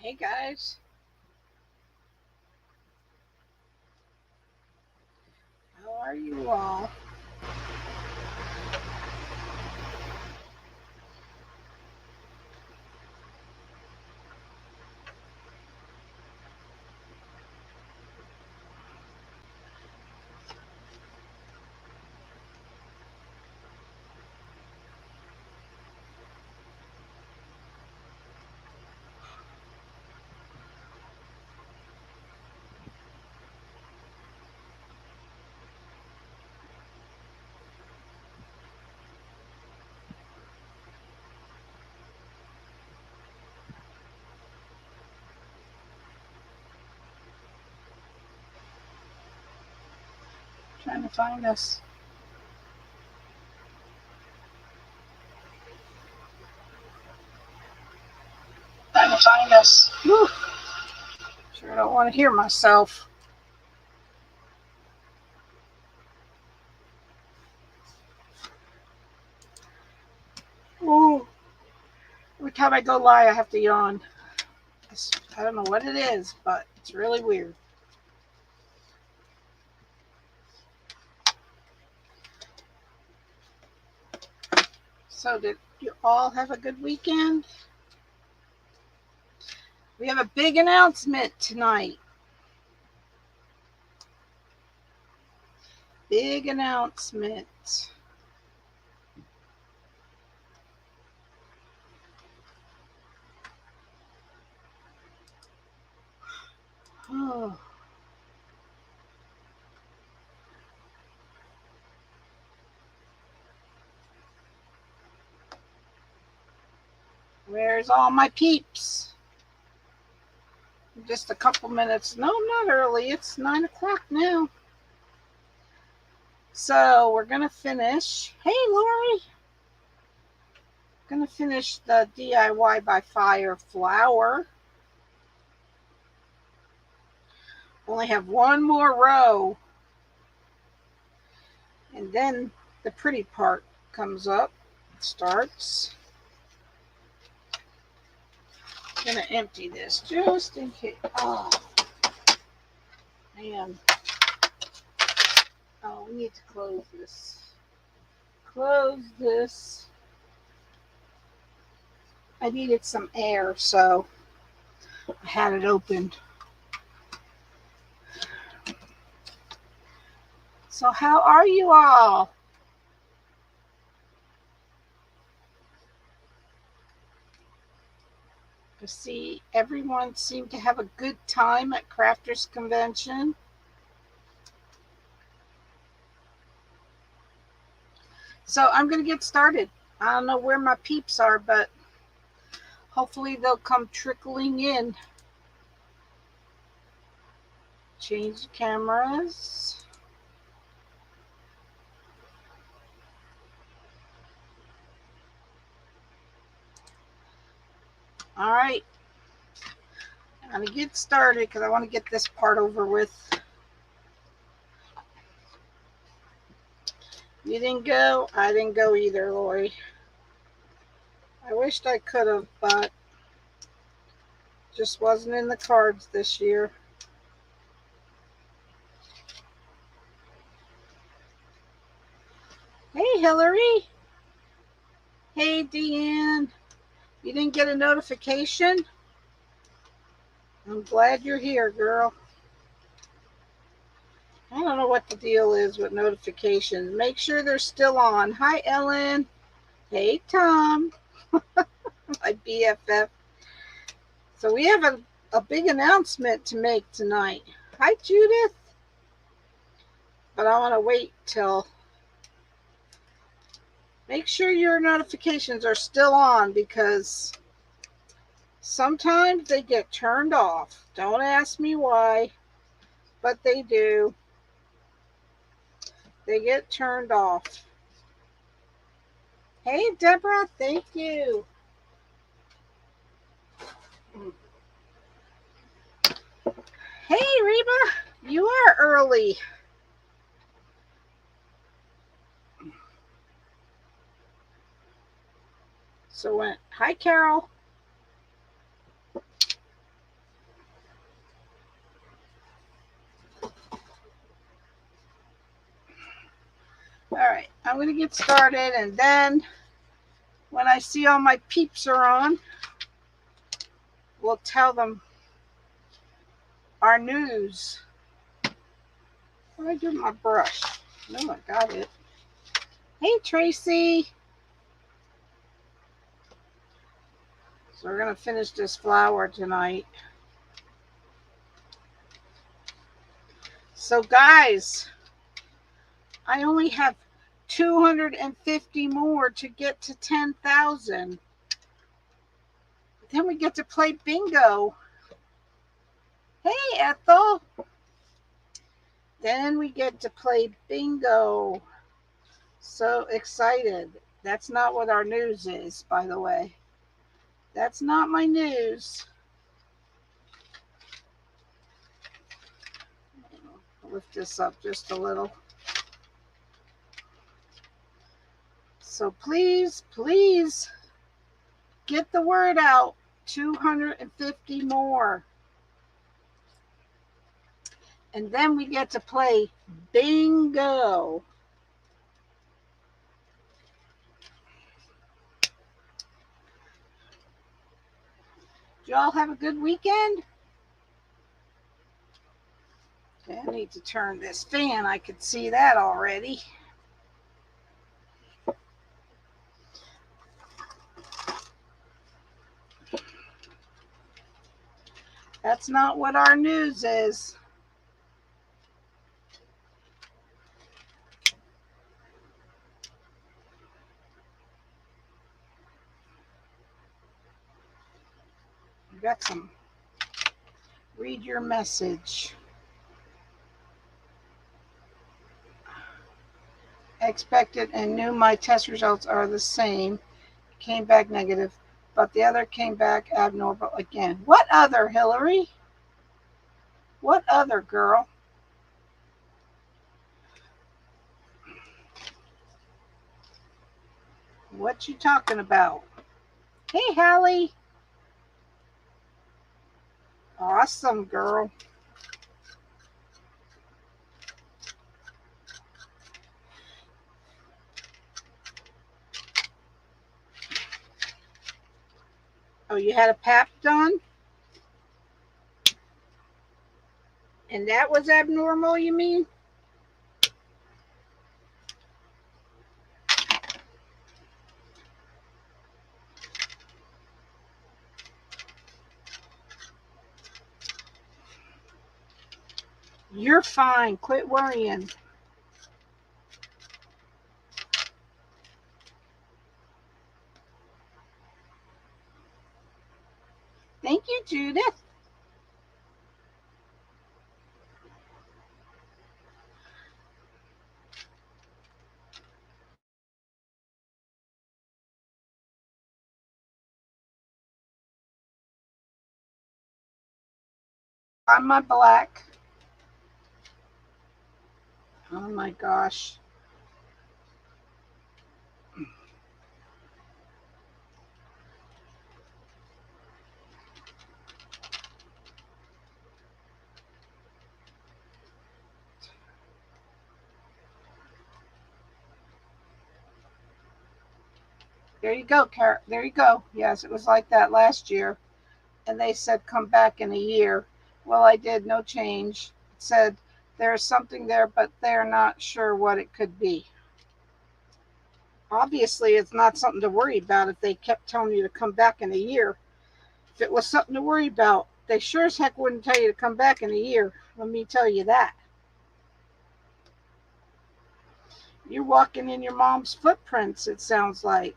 Hey guys, how are you all? Trying to find us. Trying to find us. Whew. Sure don't want to hear myself. Ooh. Every time I go live, I have to yawn. I don't know what it is, but it's really weird. So, did you all have a good weekend? We have a big announcement tonight. Big announcement. Oh. Where's all my peeps? Just a couple minutes. No, I'm not early. It's 9 o'clock now. So we're gonna finish. Hey, Lori. Gonna finish the DIY by Fire flower. Only have one more row, and then the pretty part comes up. Starts. Gonna empty this just in case. Oh man. Oh, we need to close this. Close this. I needed some air, so I had it opened. So how are you all? To see everyone seemed to have a good time at Crafters Convention. So I'm going to get started. I don't know where my peeps are, but hopefully they'll come trickling in. Change the cameras. All right. I'm going to get started because I want to get this part over with. You didn't go? I didn't go either, Lori. I wished I could have, but just wasn't in the cards this year. Hey, Hillary. Hey, Deanne. You didn't get a notification? I'm glad you're here, girl. I don't know what the deal is with notifications. Make sure they're still on. Hi, Ellen. Hey, Tom. My BFF. So we have a big announcement to make tonight. Hi, Judith. But I want to wait till. Make sure your notifications are still on because sometimes they get turned off. Don't ask me why, but they do. They get turned off. Hey, Deborah. Thank you. Hey, Reba. You are early. So hi, Carol. I'm going to get started, and then when I see all my peeps are on, we'll tell them our news. Where did I do my brush? No, I got it. Hey, Tracy. So we're going to finish this flower tonight. So guys, I only have 250 more to get to 10,000. Then we get to play bingo. Hey, Ethel. Then we get to play bingo. So excited. That's not what our news is, by the way. That's not my news. I'll lift this up just a little. So please, please get the word out. 250 more. And then we get to play bingo. Did y'all have a good weekend? Okay, I need to turn this fan. I could see that already. That's not what our news is. You got some. Read your message. Expected and knew my test results are the same. Came back negative, but the other came back abnormal again. What other, Hillary? What other, girl? What you talking about? Hey, Hallie. Awesome, girl. Oh, you had a pap done? And that was abnormal, you mean? You're fine. Quit worrying. Thank you, Judith. On my black. Oh my gosh. There you go, Car. There you go. Yes, it was like that last year. And they said come back in a year. Well, I did. No change. It said there's something there, but they're not sure what it could be. Obviously, it's not something to worry about if they kept telling you to come back in a year. If it was something to worry about, they sure as heck wouldn't tell you to come back in a year. Let me tell you that. You're walking in your mom's footprints, it sounds like.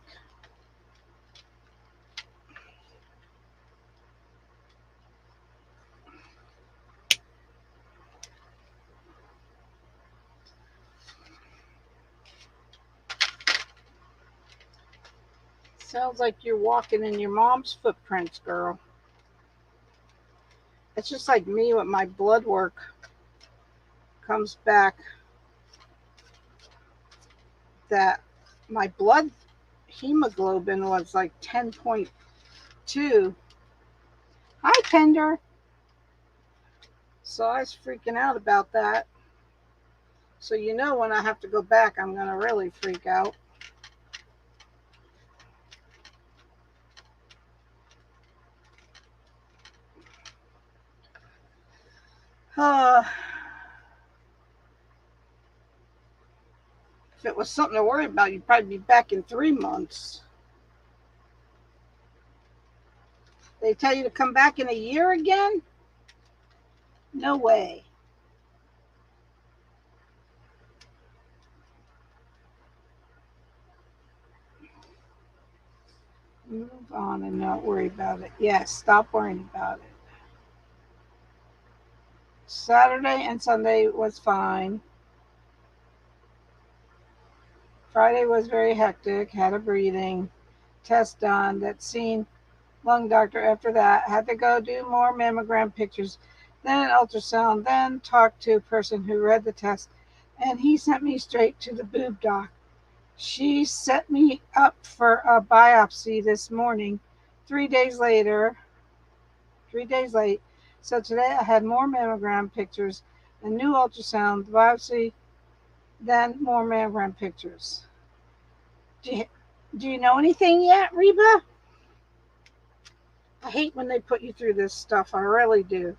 Sounds like you're walking in your mom's footprints, girl. It's just like me with my blood work. Comes back that my blood hemoglobin was like 10.2. Hi, Pender. So I was freaking out about that. So you know when I have to go back, I'm going to really freak out. If it was something to worry about, you'd probably be back in 3 months. They tell you to come back in a year again? No way. Move on and not worry about it. Yes, stop worrying about it. Saturday and Sunday was fine. Friday was very hectic. Had a breathing test done. That seen lung doctor after that. Had to go do more mammogram pictures, then an ultrasound, then talk to a person who read the test, and he sent me straight to the boob doc. She set me up for a biopsy this morning, 3 days later, 3 days late. So today I had more mammogram pictures, a new ultrasound, biopsy, then more mammogram pictures. Do you know anything yet, Reba? I hate when they put you through this stuff. I really do.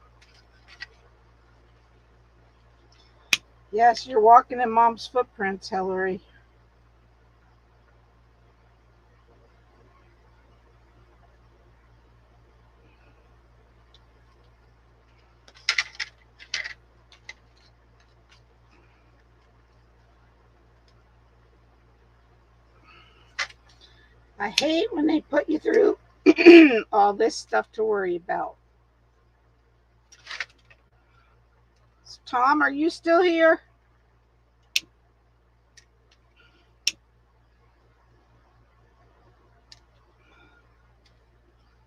Yes, you're walking in Mom's footprints, Hillary. I hate when they put you through all this stuff to worry about. Tom, are you still here?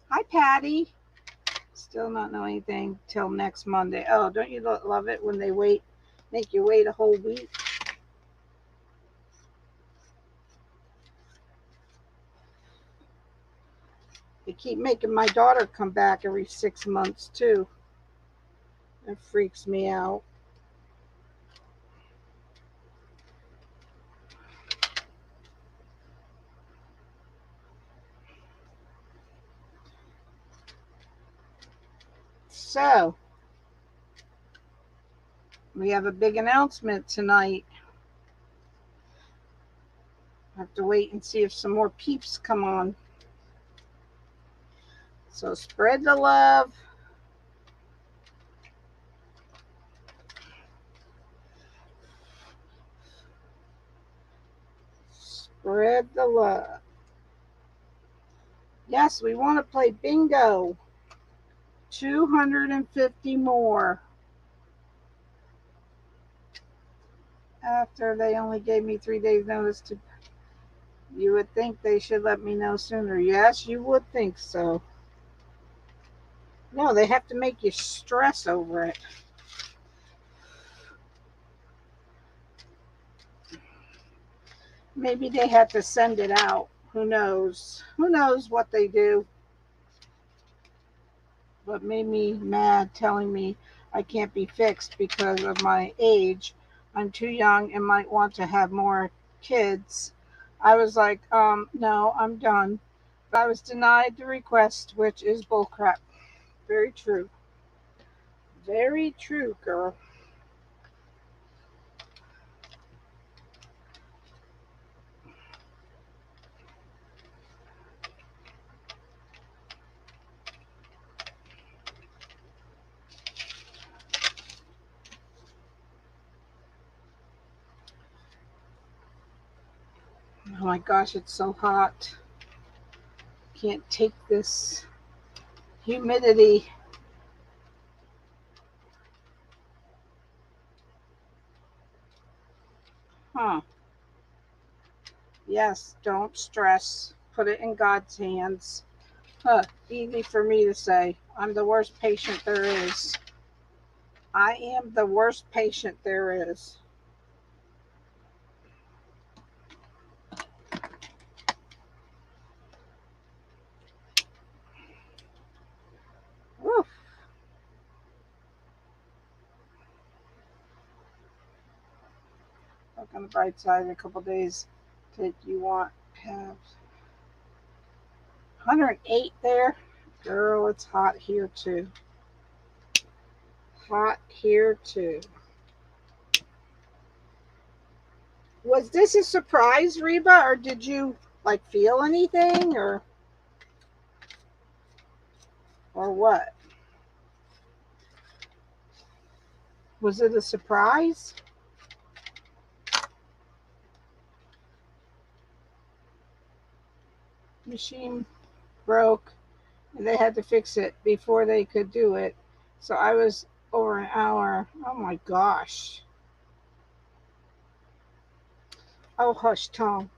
Hi, Patty. Still not know anything till next Monday. Oh, don't you love it when they make you wait a whole week? They keep making my daughter come back every 6 months, too. That freaks me out. So, we have a big announcement tonight. I have to wait and see if some more peeps come on. So, spread the love. Spread the love. Yes, we want to play bingo. 250 more. After they only gave me 3 days notice to, you would think they should let me know sooner. Yes, you would think so. No, they have to make you stress over it. Maybe they had to send it out. Who knows? Who knows what they do? What made me mad telling me I can't be fixed because of my age. I'm too young and might want to have more kids. I was like, no, I'm done. But I was denied the request, which is bullcrap. Very true. Very true, girl. Oh my gosh, it's so hot. Can't take this humidity. Huh. Yes, don't stress. Put it in God's hands. Huh. Easy for me to say. I'm the worst patient there is. I am the worst patient there is. Woo. look on the bright side. In a couple days, you want have 108 there. Girl, it's hot here too. Hot here too. Was this a surprise, Reba, or did you like feel anything, or what? Was it a surprise? Machine broke and they had to fix it before they could do it. So I was over an hour. Oh my gosh. Oh, hush, Tom.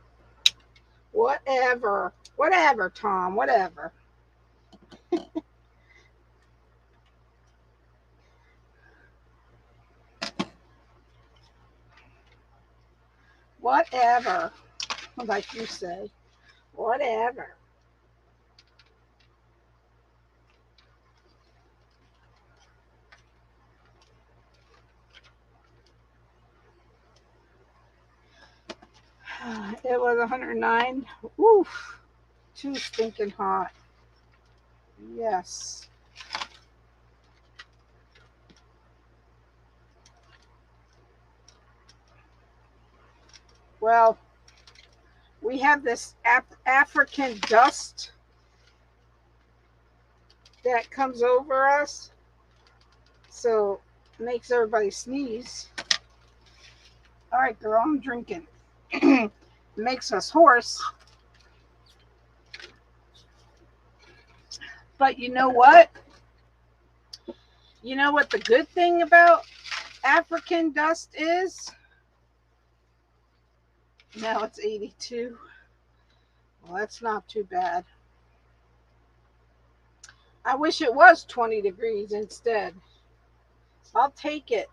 Whatever. Whatever, Tom. Whatever. Whatever. Like you say. Whatever. It was 109. Oof. Too stinking hot. Yes. Well, we have this African dust that comes over us. So it makes everybody sneeze. All right, girl, I'm drinking. Makes us hoarse. But you know what? You know what the good thing about African dust is? Now it's 82. Well, that's not too bad. I wish it was 20 degrees instead. I'll take it.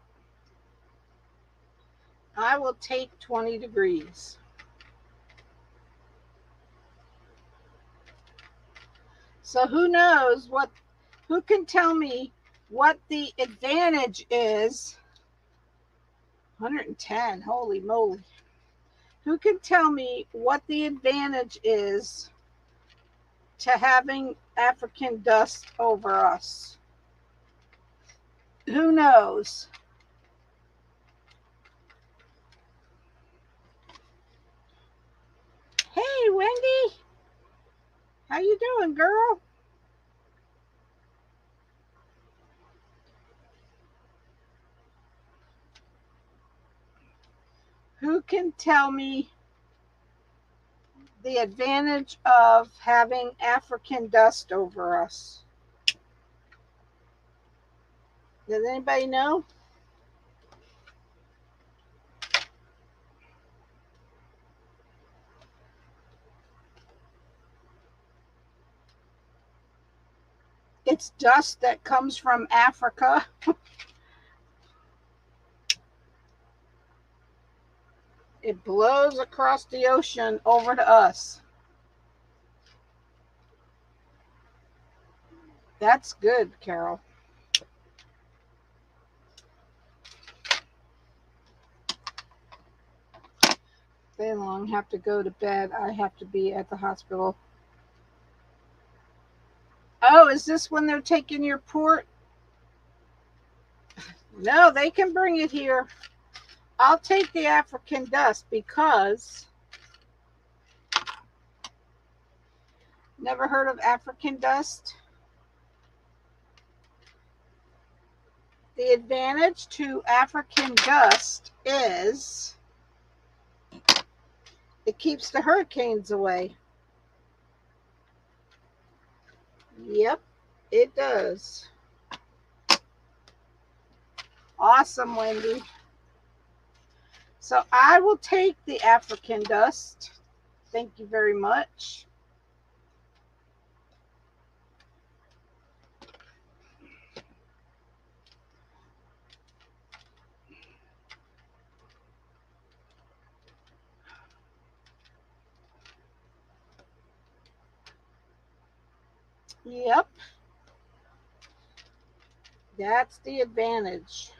I will take 20 degrees. So who knows who can tell me what the advantage is? 110, holy moly. Who can tell me what the advantage is to having African dust over us? Who knows? Hey, Wendy. How you doing, girl? Who can tell me the advantage of having African dust over us? Does anybody know? It's dust that comes from Africa. It blows across the ocean over to us. That's good, Carol. They long have to go to bed. I have to be at the hospital. Oh, is this when they're taking your port? No, they can bring it here. I'll take the African dust because never heard of African dust. The advantage to African dust is it keeps the hurricanes away. Yep, it does. Awesome, Wendy. So I will take the African dust. Thank you very much. Yep. That's the advantage.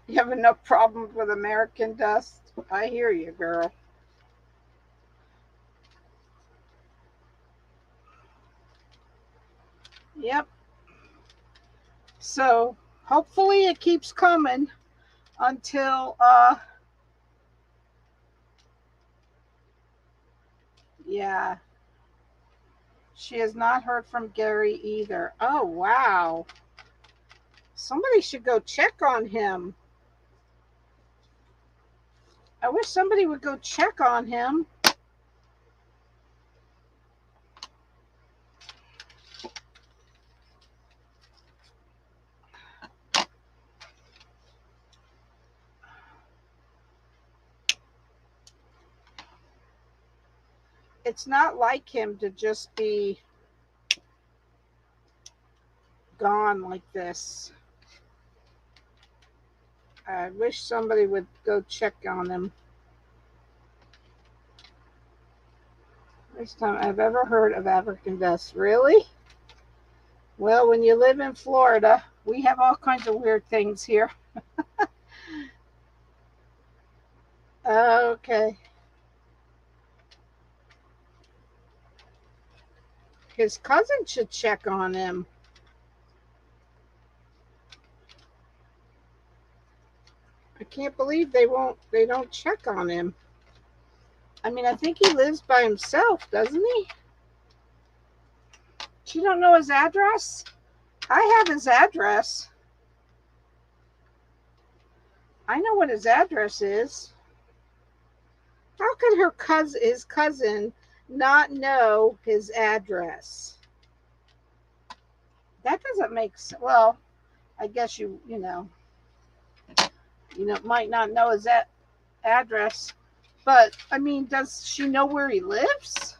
You have enough problems with American dust. I hear you, girl. Yep. So hopefully it keeps coming until yeah. She has not heard from Gary either. Oh wow. Somebody should go check on him. I wish somebody would go check on him. It's not like him to just be gone like this. I wish somebody would go check on him. First time I've ever heard of African dust. Really? Well, when you live in Florida, we have all kinds of weird things here. Okay. His cousin should check on him. I can't believe they don't check on him. I mean, I think he lives by himself, doesn't he? You don't know his address? I have his address. I know what his address is. How could his cousin not know his address? That doesn't make sense. Well, I guess might not know his address, but I mean, does she know where he lives?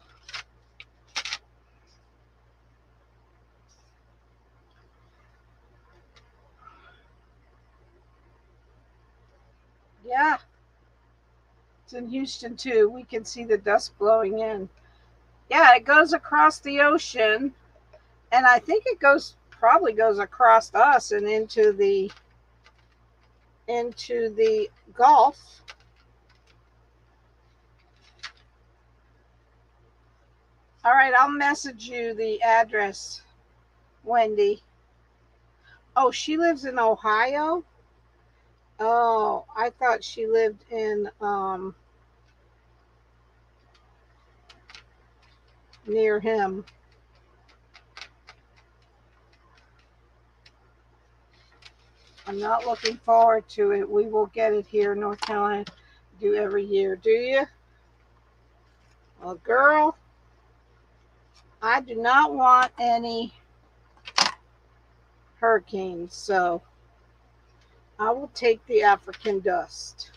Yeah, it's in Houston too. We can see the dust blowing in. Yeah, it goes across the ocean, and I think it probably goes across us and into the Gulf. All right, I'll message you the address, Wendy. Oh, she lives in Ohio? Oh, I thought she lived in near him. I'm not looking forward to it. We will get it here in North Carolina. Do every year, do you? Well, girl, I do not want any hurricanes, so I will take the African dust.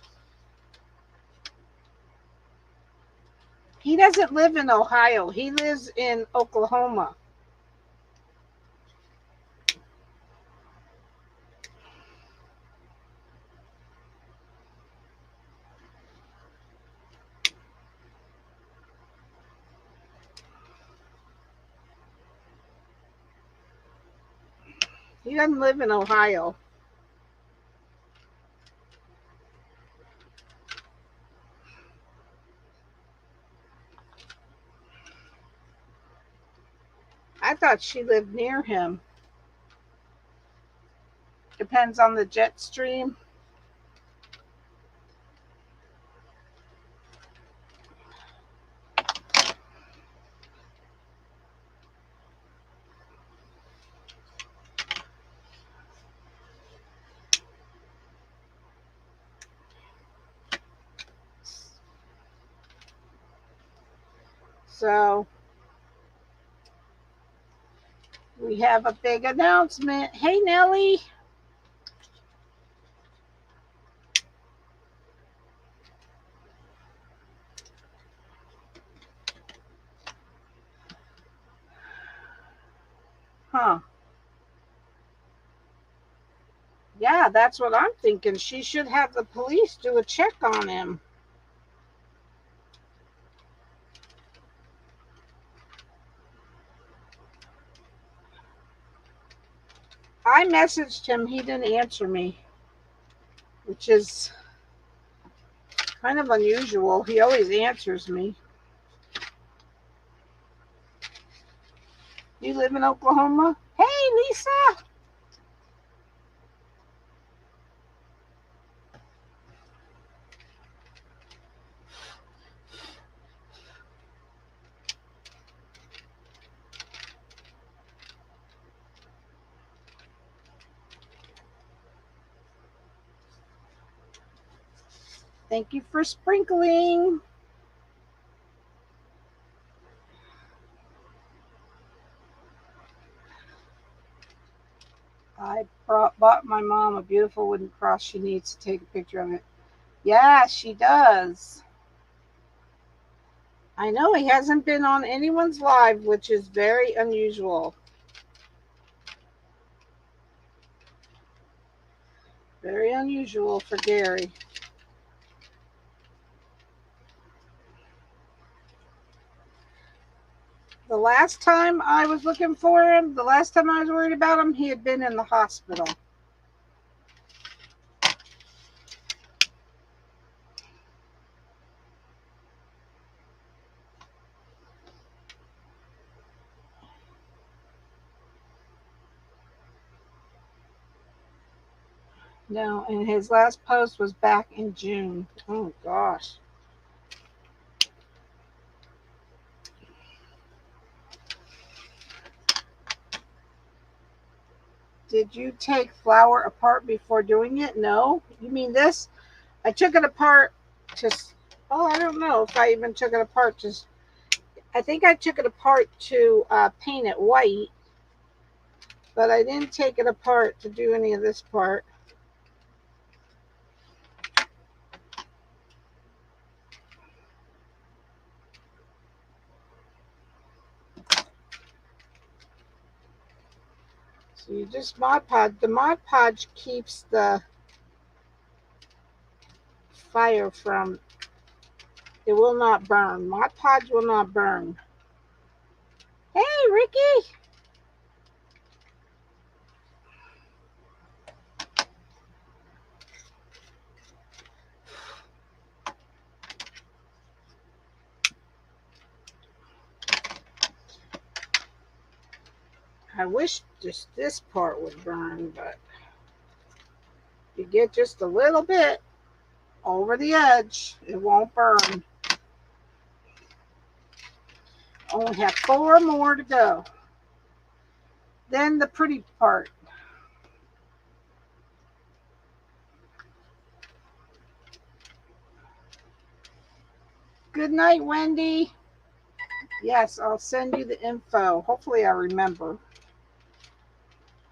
He doesn't live in Ohio. He lives in Oklahoma. He doesn't live in Ohio. I thought she lived near him. Depends on the jet stream. So we have a big announcement. Hey, Nellie. Huh. Yeah, that's what I'm thinking. She should have the police do a check on him. I messaged him. He didn't answer me. which is kind of unusual. He always answers me. You live in Oklahoma? Hey, Lisa. Thank you for sprinkling. I bought my mom a beautiful wooden cross. She needs to take a picture of it. Yeah, she does. I know he hasn't been on anyone's live, which is very unusual. Very unusual for Gary. The last time I was looking for him, the last time I was worried about him, he had been in the hospital. No, and his last post was back in June. Oh, gosh. Did you take flour apart before doing it? No. You mean this? I took it apart just, oh, I don't know if I even took it apart. Just, I think I took it apart to paint it white, but I didn't take it apart to do any of this part. So you just Mod Podge. The Mod Podge keeps the fire from, it will not burn. Mod Podge will not burn. Hey, Ricky. I wish just this part would burn, but you get just a little bit over the edge, it won't burn. Only have 4 more to go. Then the pretty part. Good night, Wendy. Yes, I'll send you the info. Hopefully I remember.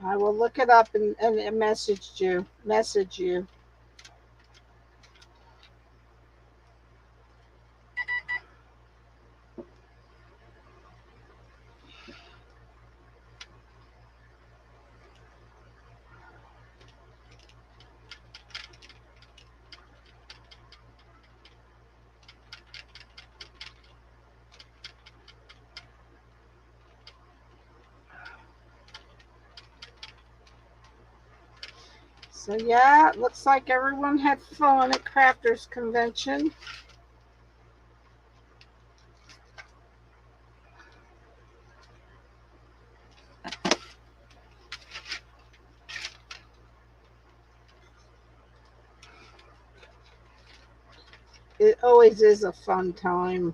I will look it up and message you. So yeah, it looks like everyone had fun at Crafters Convention. It always is a fun time.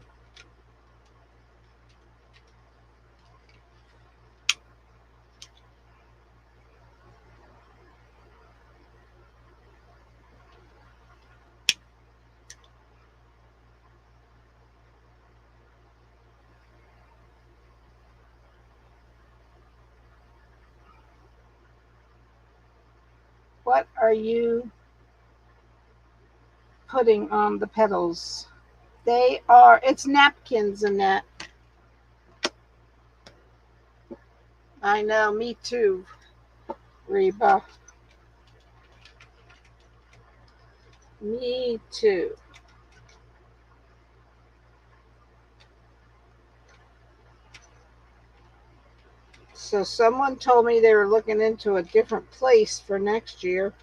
What are you putting on the petals? They are, it's napkins, Annette. I know, me too, Reba. Me too. So someone told me they were looking into a different place for next year.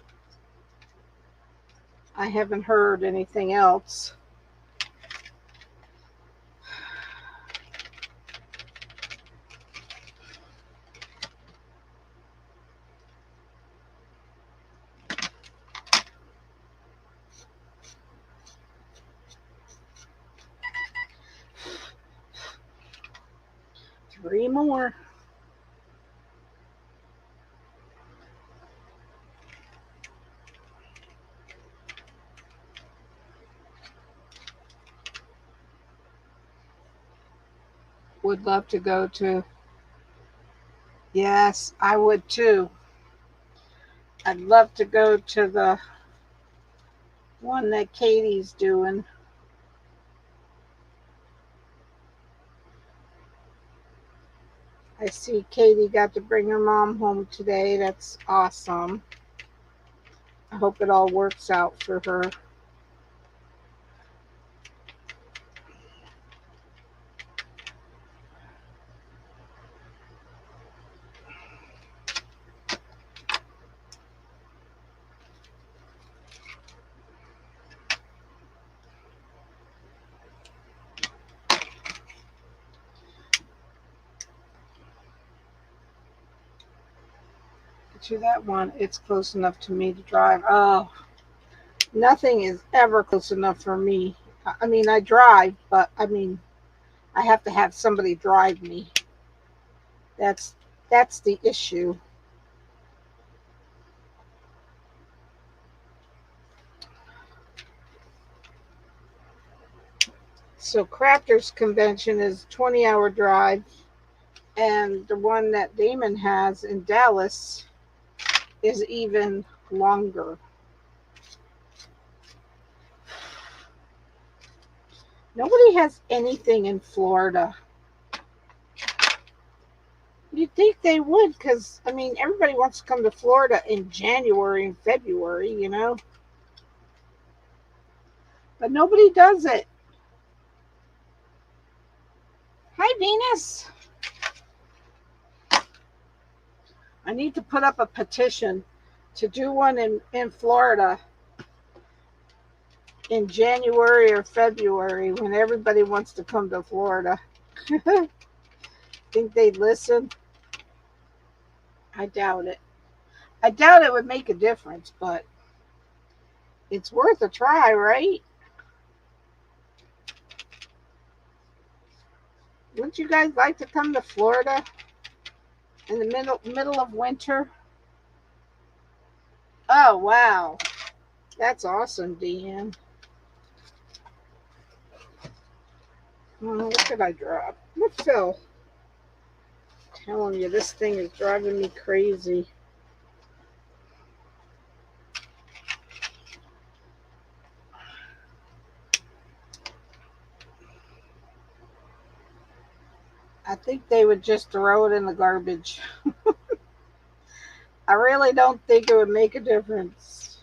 I haven't heard anything else. Three more. Would love to go to. Yes, I would too. I'd love to go to the one that Katie's doing. I see Katie got to bring her mom home today. That's awesome. I hope it all works out for her. To that one, it's close enough to me to drive. Oh, nothing is ever close enough for me. I mean, I drive, but I mean, I have to have somebody drive me. That's that's the issue. So Crafters Convention is a 20-hour drive, and the one that Damon has in Dallas is even longer. Nobody has anything in Florida. You'd think they would, because, I mean, everybody wants to come to Florida in January and February, you know? But nobody does it. Hi, Venus. I need to put up a petition to do one in Florida in January or February when everybody wants to come to Florida. Think they'd listen? I doubt it. I doubt it would make a difference, but it's worth a try, right? Wouldn't you guys like to come to Florida in the middle of winter? Oh wow, that's awesome, Deanne. Oh, what did I drop? What fell? Telling you, this thing is driving me crazy. I think they would just throw it in the garbage. I really don't think it would make a difference.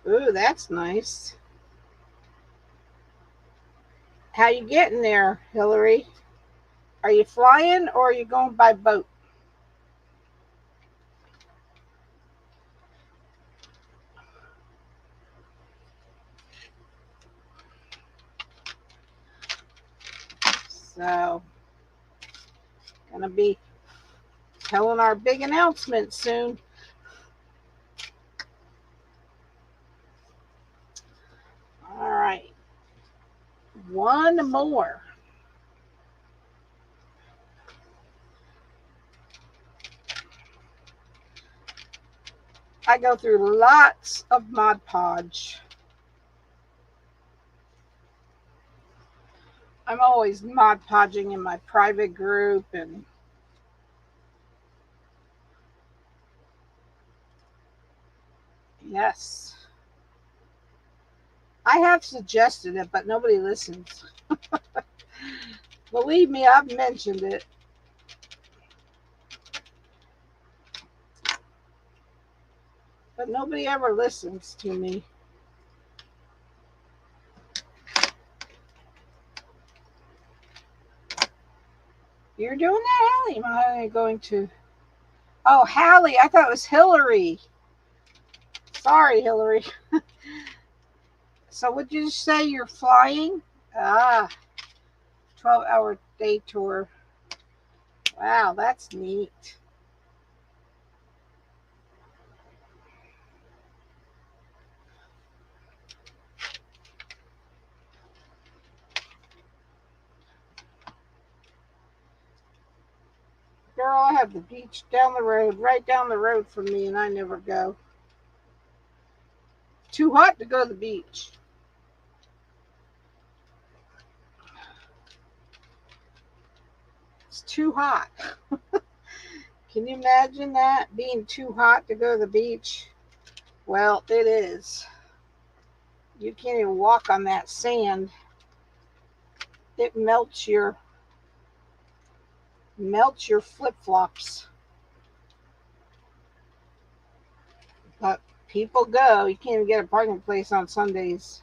Ooh, that's nice. How you getting there, Hillary? Are you flying or are you going by boat? So, gonna be telling our big announcement soon. All right, one more. I go through lots of Mod Podge. I'm always Mod Podging in my private group, and yes, I have suggested it, but nobody listens. Believe me, I've mentioned it. But nobody ever listens to me. You're doing that, Hallie? Am I going to? Oh, Hallie. I thought it was Hillary. Sorry, Hillary. So would you say you're flying? Ah, 12-hour day tour. Wow, that's neat. Girl, I have the beach down the road, right down the road from me, and I never go. Too hot to go to the beach. It's too hot. Can you imagine that? Being too hot to go to the beach? Well, it is. You can't even walk on that sand. It melts your flip-flops. But people go. You can't even get a parking place on Sundays.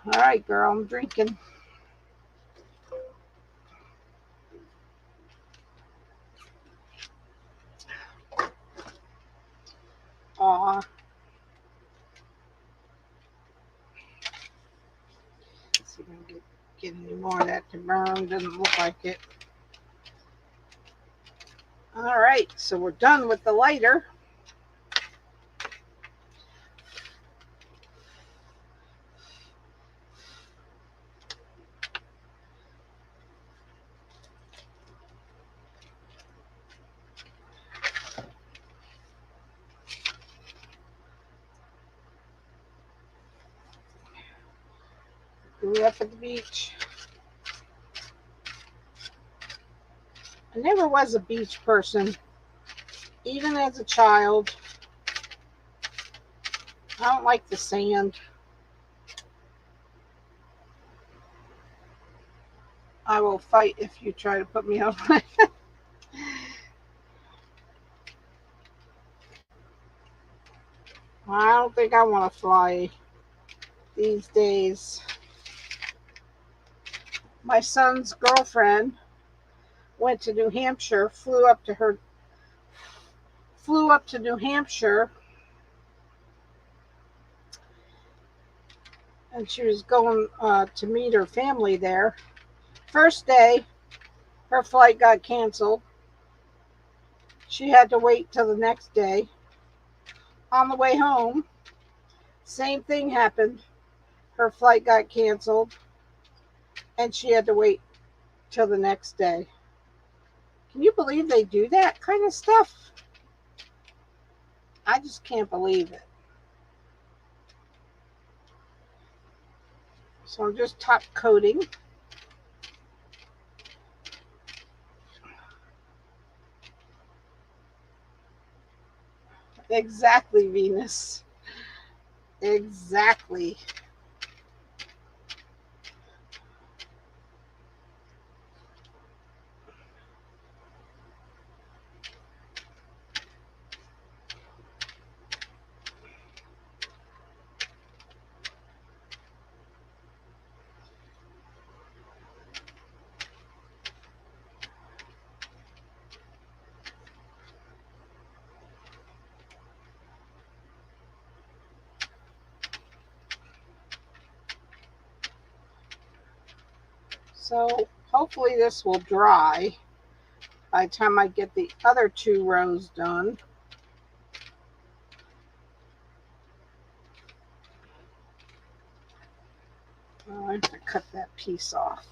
All right, girl, I'm drinking. Aw. Let's see if I can get any more of that to burn. Doesn't look like it. All right, so we're done with the lighter. Grew up at the beach. I never was a beach person, even as a child. I don't like the sand. I will fight if you try to put me on my. I don't think I want to fly these days. My son's girlfriend went to New Hampshire, flew up to New Hampshire, and she was going to meet her family there. First day, her flight got canceled. She had to wait till the next day. On the way home, same thing happened. Her flight got canceled, and she had to wait till the next day. Can you believe they do that kind of stuff? I just can't believe it. So I'm just top coating. Exactly, Venus. Exactly. So hopefully this will dry by the time I get the other 2 rows done. Oh, I have to cut that piece off.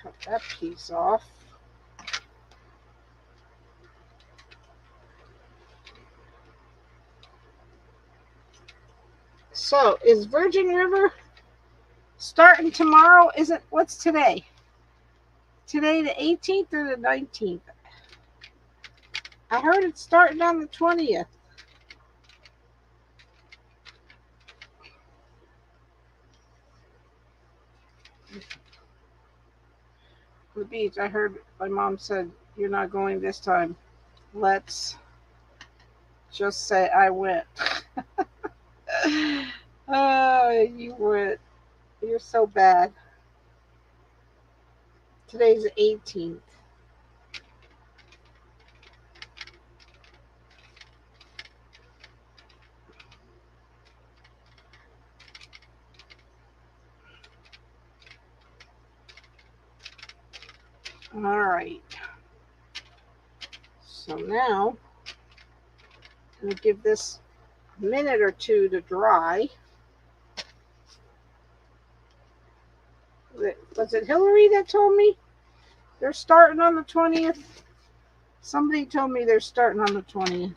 Cut that piece off. So is Virgin River starting tomorrow? What's today? Today the 18th or the 19th? I heard it's starting on the 20th. The beach. I heard my mom said, "You're not going this time." Let's just say I went. Oh, you went. You're so bad. Today's the 18th. All right. So now I'm going to give this a minute or two to dry. Was it Hillary that told me they're starting on the 20th? Somebody told me they're starting on the 20th.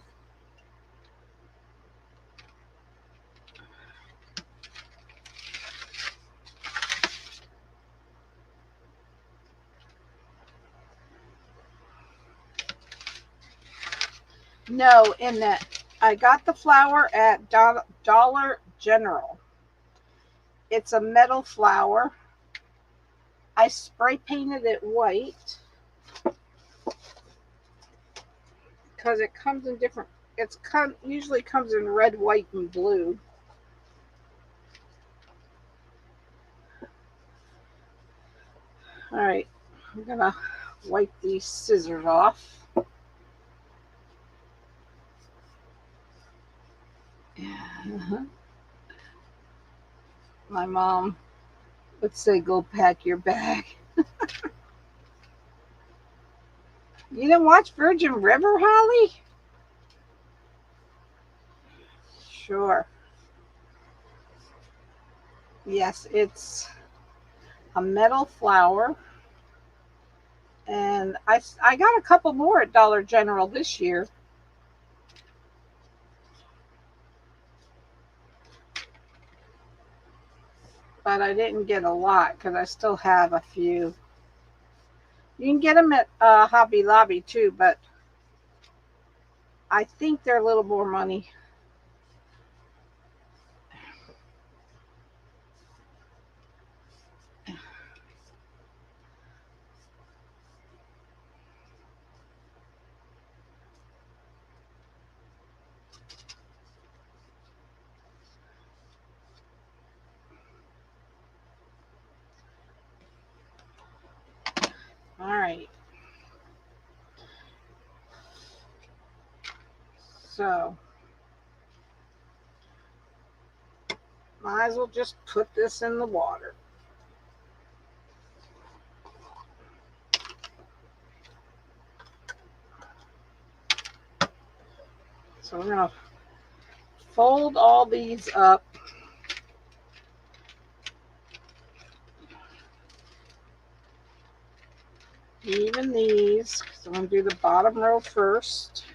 No, in that I got the flour at Dollar General. It's a metal flour. I spray painted it white because it comes in different. Usually comes in red, white, and blue. All right, I'm gonna wipe these scissors off. My mom would say, "Go pack your bag." You didn't watch Virgin River, Holly? Sure. Yes, it's a metal flour. And I got a couple more at Dollar General this year. But I didn't get a lot because I still have a few. You can get them at Hobby Lobby too, but I think they're a little more money. All right. So, might as well just put this in the water. So, we're going to fold all these up. Even these. So, I'm going to do the bottom row first.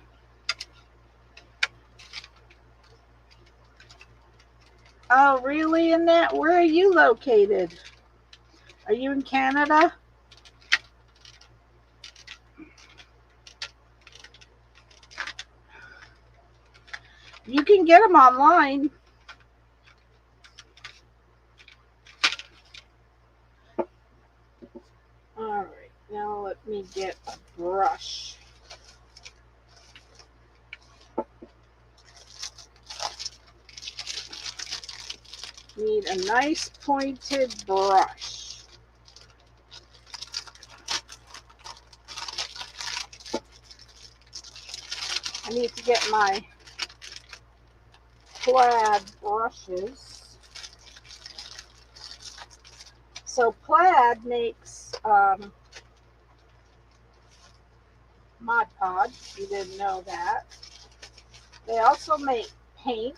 Oh, really, Annette? Where are you located? Are you in Canada? You can get them online. All right, now let me get a brush. Need a nice pointed brush. I need to get my Plaid brushes. So Plaid makes Mod Podge. You didn't know that. They also make paint.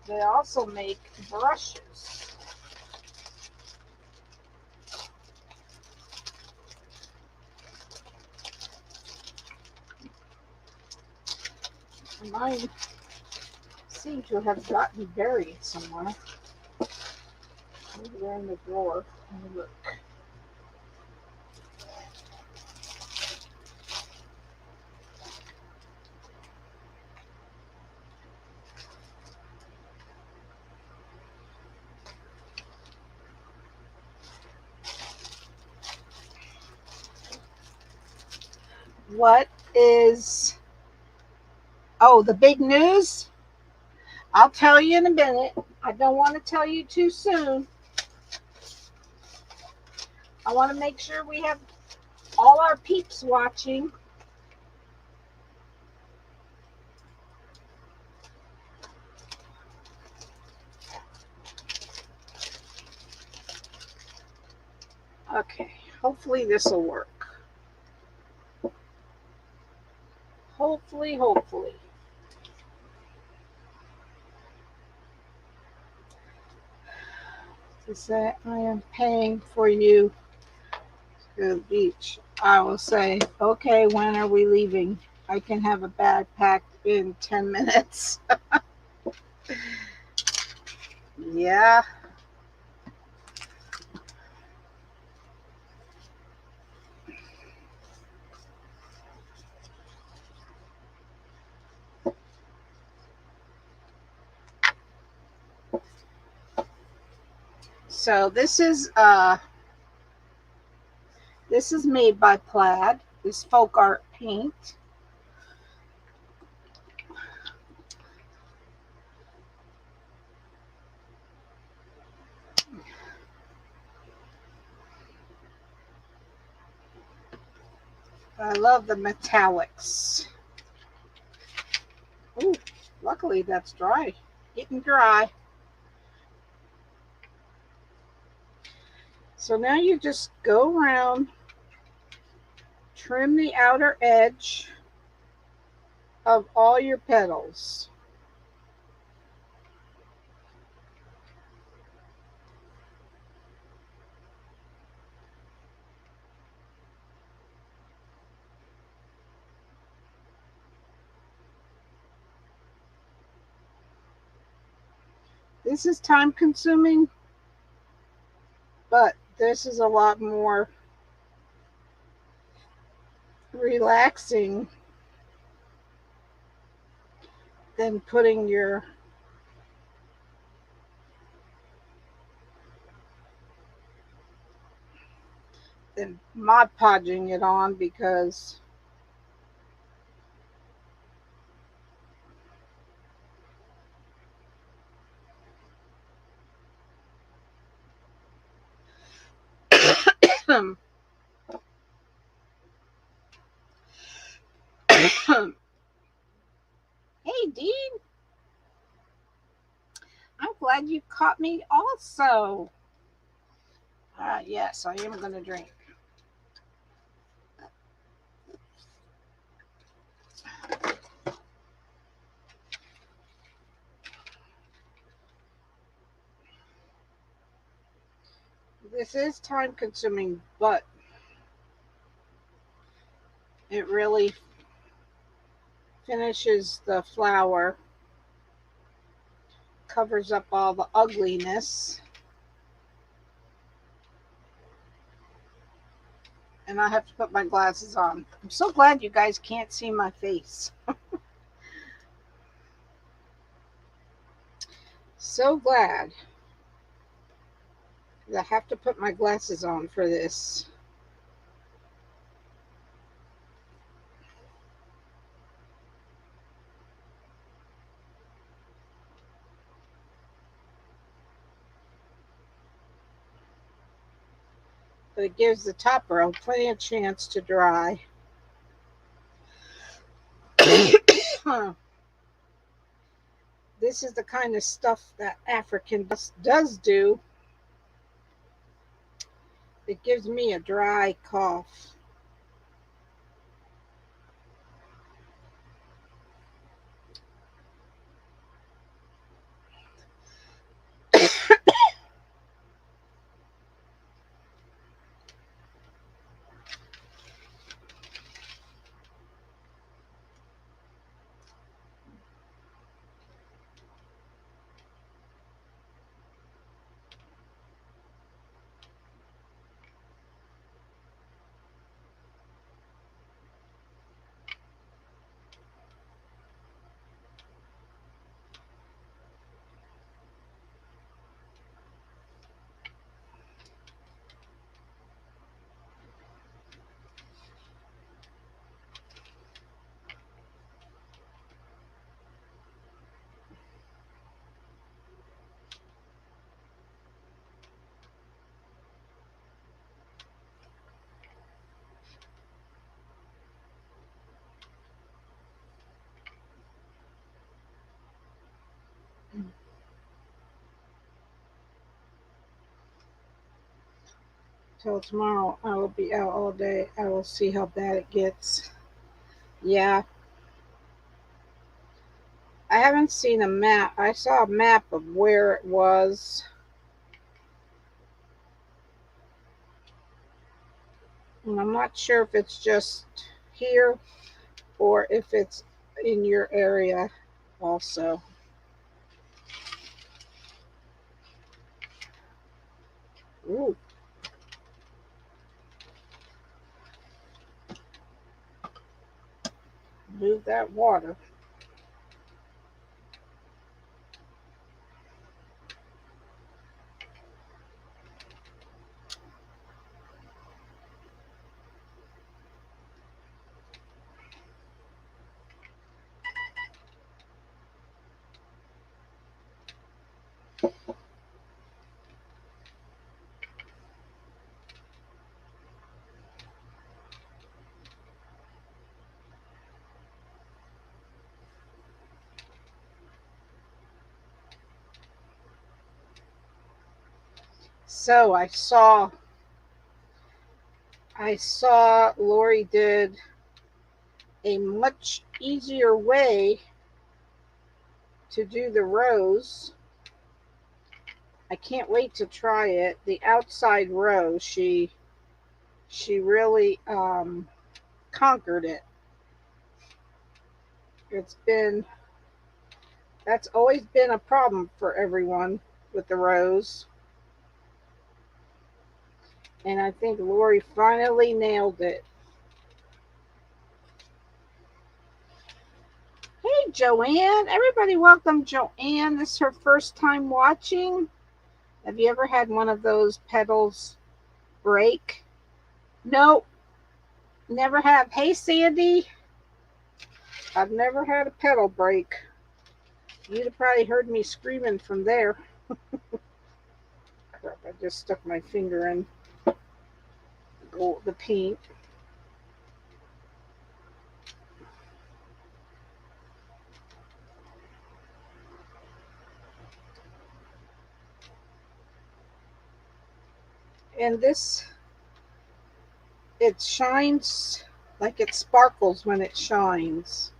They also make brushes. Mine seem to have gotten buried somewhere. Maybe they're in the drawer. Let me look. what is, oh, the big news? I'll tell you in a minute. I don't want to tell you too soon. I want to make sure we have all our peeps watching. Okay, hopefully this will work. Hopefully. To say I am paying for you to go to the beach. I will say, okay, when are we leaving? I can have a bag packed in 10 minutes. Yeah. So this is made by Plaid. This folk art paint. I love the metallics. Ooh, luckily that's dry. Getting dry. So now you just go around, trim the outer edge of all your petals. This is time consuming, but this is a lot more relaxing than putting your than Mod Podging it on, because hey Dean, I'm glad you caught me also. Yes, I am going to drink. This is time consuming, but it really finishes the flower, covers up all the ugliness. And I have to put my glasses on. I'm so glad you guys can't see my face. So glad that I have to put my glasses on for this. But it gives the top row plenty of chance to dry. This is the kind of stuff that African does do. It gives me a dry cough. Till tomorrow, I will be out all day. I will see how bad it gets. Yeah, I haven't seen a map. I saw a map of where it was. And I'm not sure if it's just here or if it's in your area also. Ooh, move that water. So I saw Lori did a much easier way to do the rows. I can't wait to try it. The outside row, she really conquered it. It's been That's always been a problem for everyone with the rows, and I think Lori finally nailed it. Hey, Joanne. Everybody welcome Joanne. This is her first time watching. Have you ever had one of those pedals break? Nope, never have. Hey, Sandy. I've never had a pedal break. You'd have probably heard me screaming from there. Crap, I just stuck my finger in the paint. And it shines like it sparkles when it shines.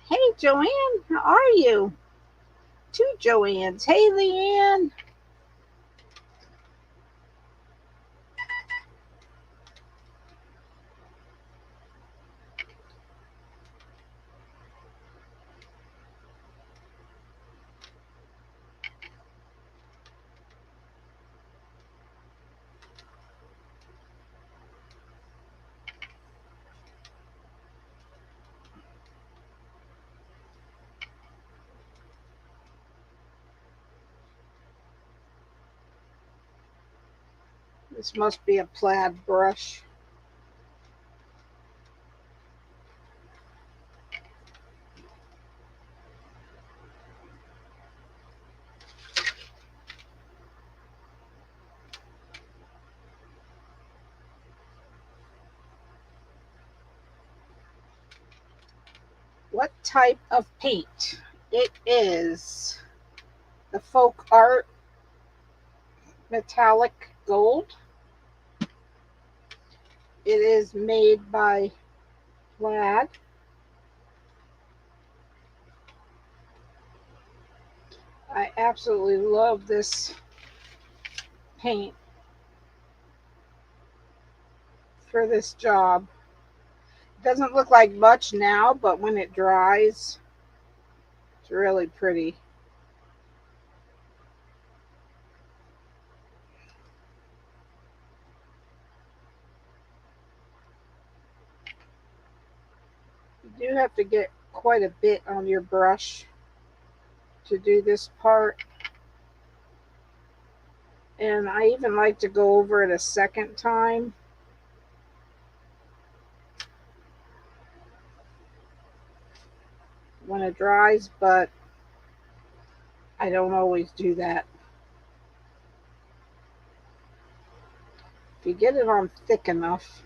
Hey, Joanne, how are you? Two Joannes. Hey, Leanne. This must be a plaid brush. What type of paint? It is the Folk Art Metallic Gold. It is made by Plaid. I absolutely love this paint for this job. Doesn't look like much now, but when it dries, it's really pretty. You do have to get quite a bit on your brush to do this part. And I even like to go over it a second time. When it dries, but I don't always do that. If you get it on thick enough,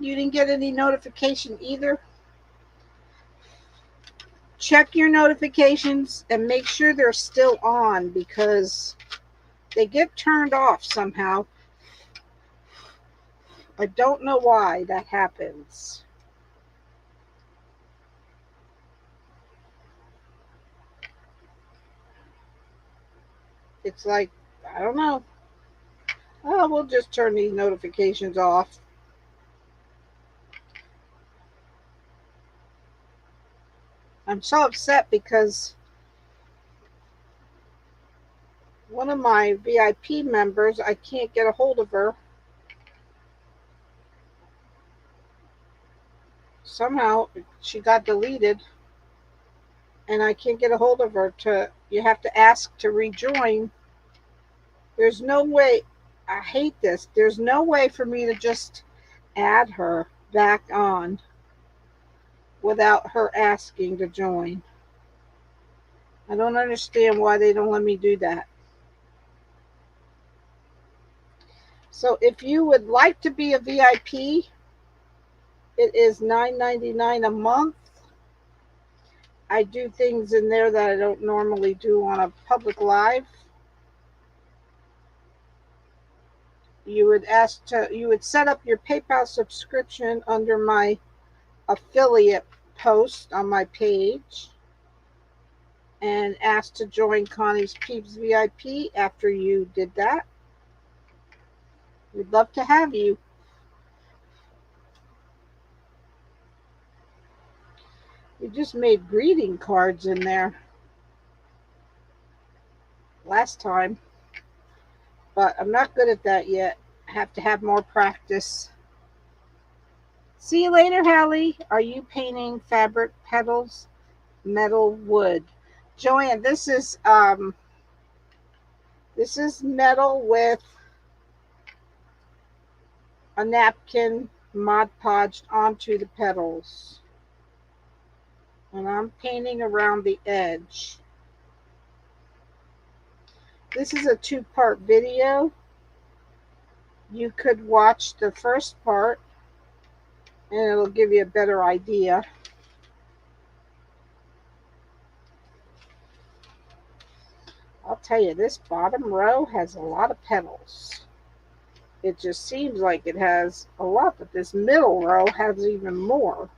You didn't get any notification either? Check your notifications and make sure they're still on because they get turned off somehow. I don't know why that happens. It's like, I don't know. Oh, we'll just turn these notifications off. I'm so upset because one of my VIP members, I can't get a hold of her. Somehow she got deleted and I can't get a hold of her. You have to ask to rejoin. There's no way. I hate this. There's no way for me to just add her back on without her asking to join. I don't understand why they don't let me do that. So if you would like to be a VIP, it is $9.99 a month. I do things in there that I don't normally do on a public live. You would set up your PayPal subscription under my affiliate post on my page and ask to join Connie's Peeps VIP after you did that. We'd love to have you. We just made greeting cards in there last time, but I'm not good at that yet. I have to have more practice. See you later, Hallie. Are you painting fabric petals, metal, wood? Joanne, this is metal with a napkin Mod Podged onto the petals. And I'm painting around the edge. This is a 2-part video. You could watch the first part and it'll give you a better idea. I'll tell you, this bottom row has a lot of petals. It just seems like it has a lot, but this middle row has even more.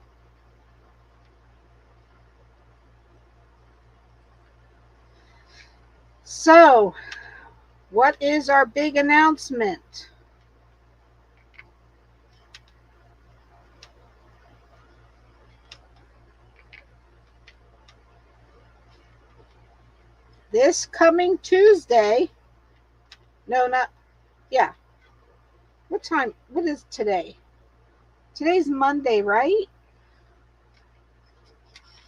So, what is our big announcement? This coming Tuesday, no, not, yeah. What time? What is today? Today's Monday, right?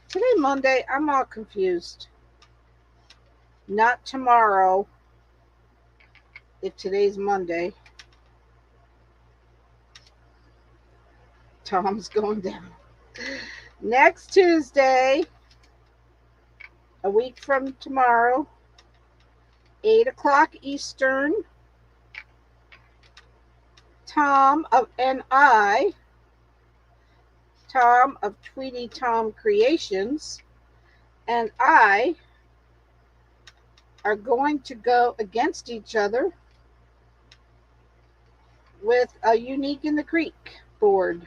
Today, Monday, I'm all confused. Not tomorrow, if today's Monday. Tom's going down. Next Tuesday, a week from tomorrow, 8 o'clock Eastern, Tom of Tom of Tweety Tom Creations, and I are going to go against each other with a Unique in the Creek board.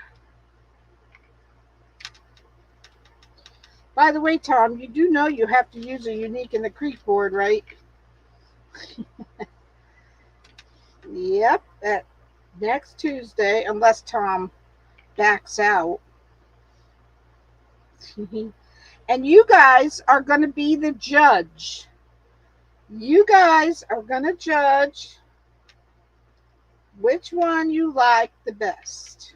By the way, Tom, you do know you have to use a Unique in the Creek board, right? Yep, that next Tuesday, unless Tom backs out. And you guys are going to be the judge. You guys are going to judge which one you like the best.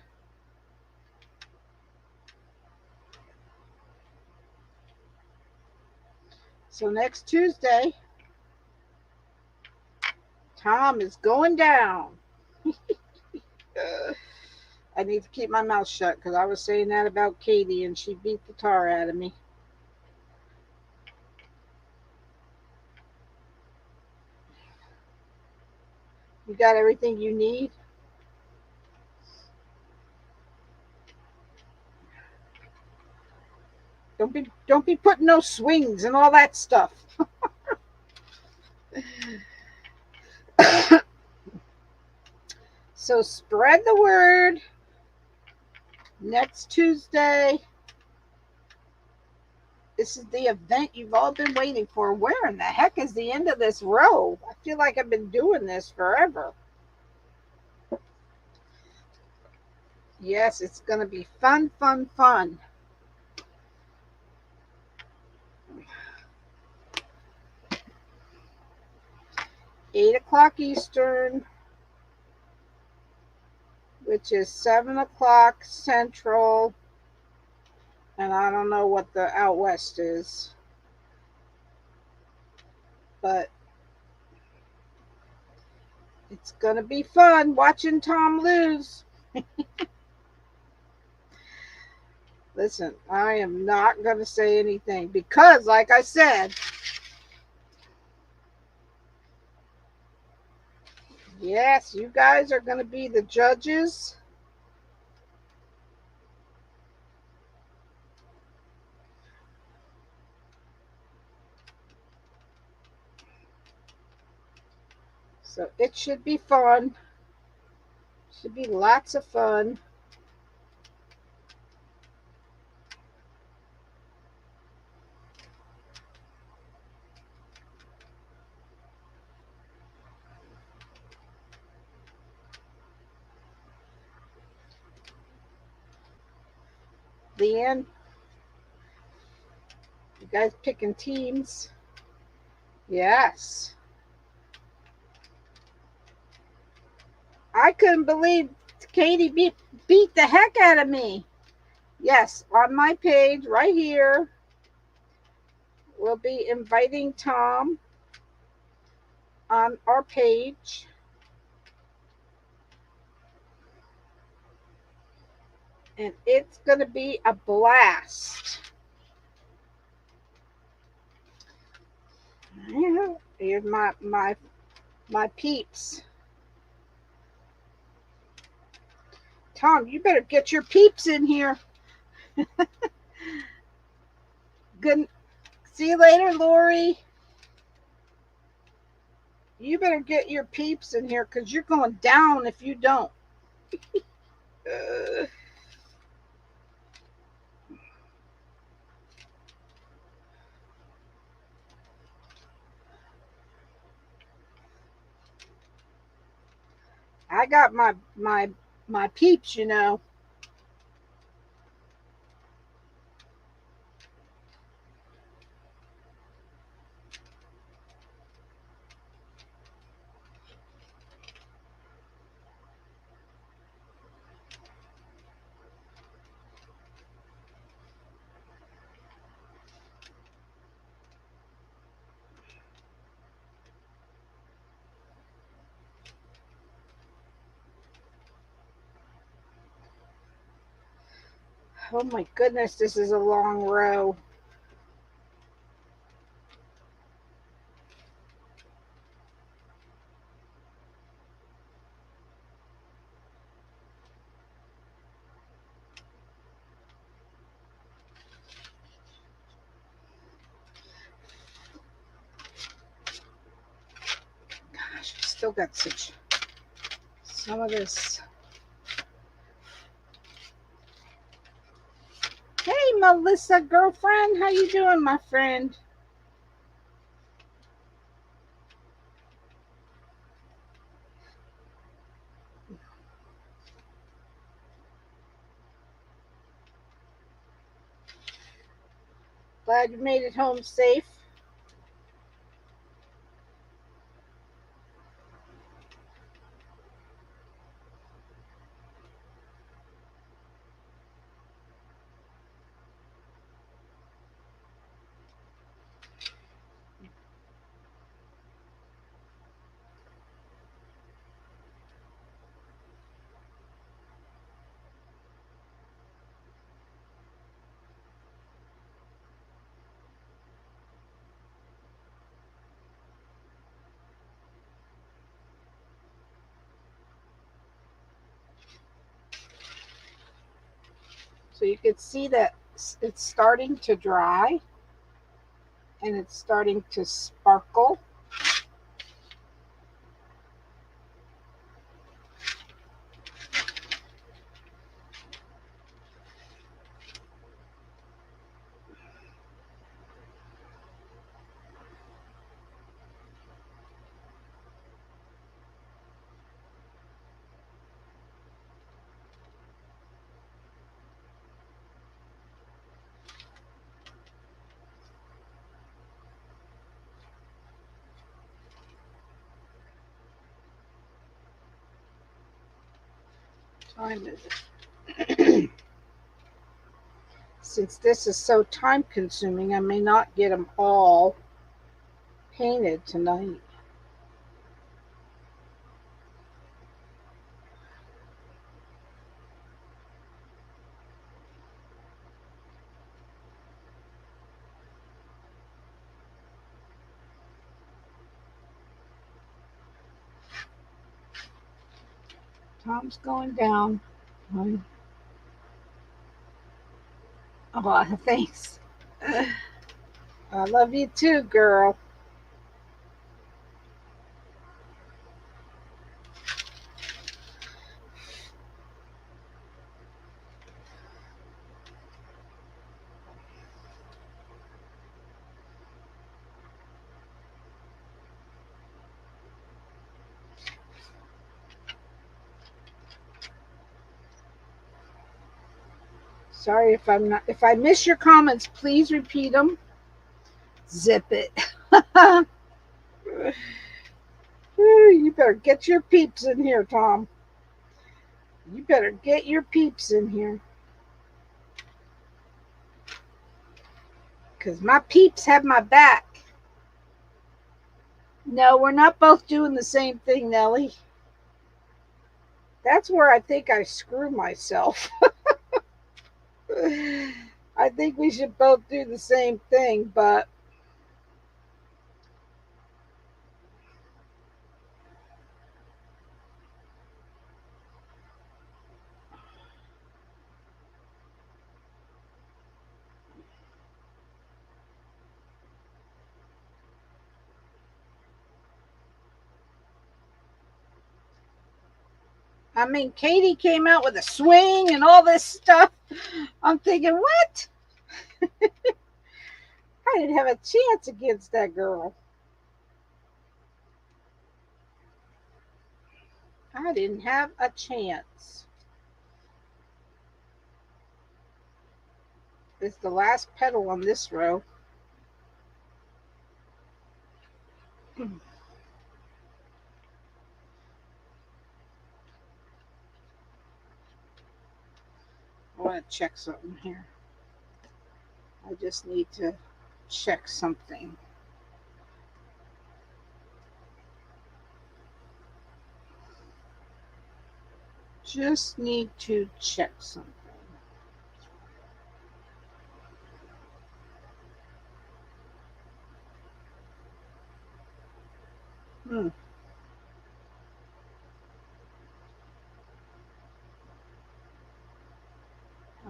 So next Tuesday, Tom is going down. I need to keep my mouth shut because I was saying that about Katie and she beat the tar out of me. You got everything you need? Don't be putting no swings and all that stuff. So spread the word. Next Tuesday, this is the event you've all been waiting for. Where in the heck is the end of this row? I feel like I've been doing this forever. Yes, it's going to be fun, fun, fun. $8 Eastern, which is 7 o'clock Central, and I don't know what the out west is, but it's going to be fun watching Tom lose. Listen, I am not going to say anything because, like I said, yes, you guys are going to be the judges. So it should be fun. Should be lots of fun. The end. You guys picking teams? Yes. I couldn't believe Katie beat the heck out of me. Yes, on my page right here, we'll be inviting Tom on our page. And it's going to be a blast. Here's my peeps. Tom, you better get your peeps in here. Good. See you later, Lori. You better get your peeps in here because you're going down if you don't. I got my peeps, you know. Oh my goodness, this is a long row. Gosh, I still got some of this. Hey, Melissa, girlfriend, how you doing, my friend? Glad you made it home safe. So you could see that it's starting to dry and it's starting to sparkle. Time is it? Since this is so time consuming, I may not get them all painted tonight. Tom's going down. Oh, thanks. I love you too, girl. Sorry if I miss your comments, please repeat them. Zip it. You better get your peeps in here, Tom. You better get your peeps in here. Because my peeps have my back. No, we're not both doing the same thing, Nellie. That's where I think I screw myself. I think we should both do the same thing, but I mean, Katie came out with a swing and all this stuff. I'm thinking, what? I didn't have a chance against that girl. I didn't have a chance. It's the last petal on this row. I want to check something here. I just need to check something. Just need to check something.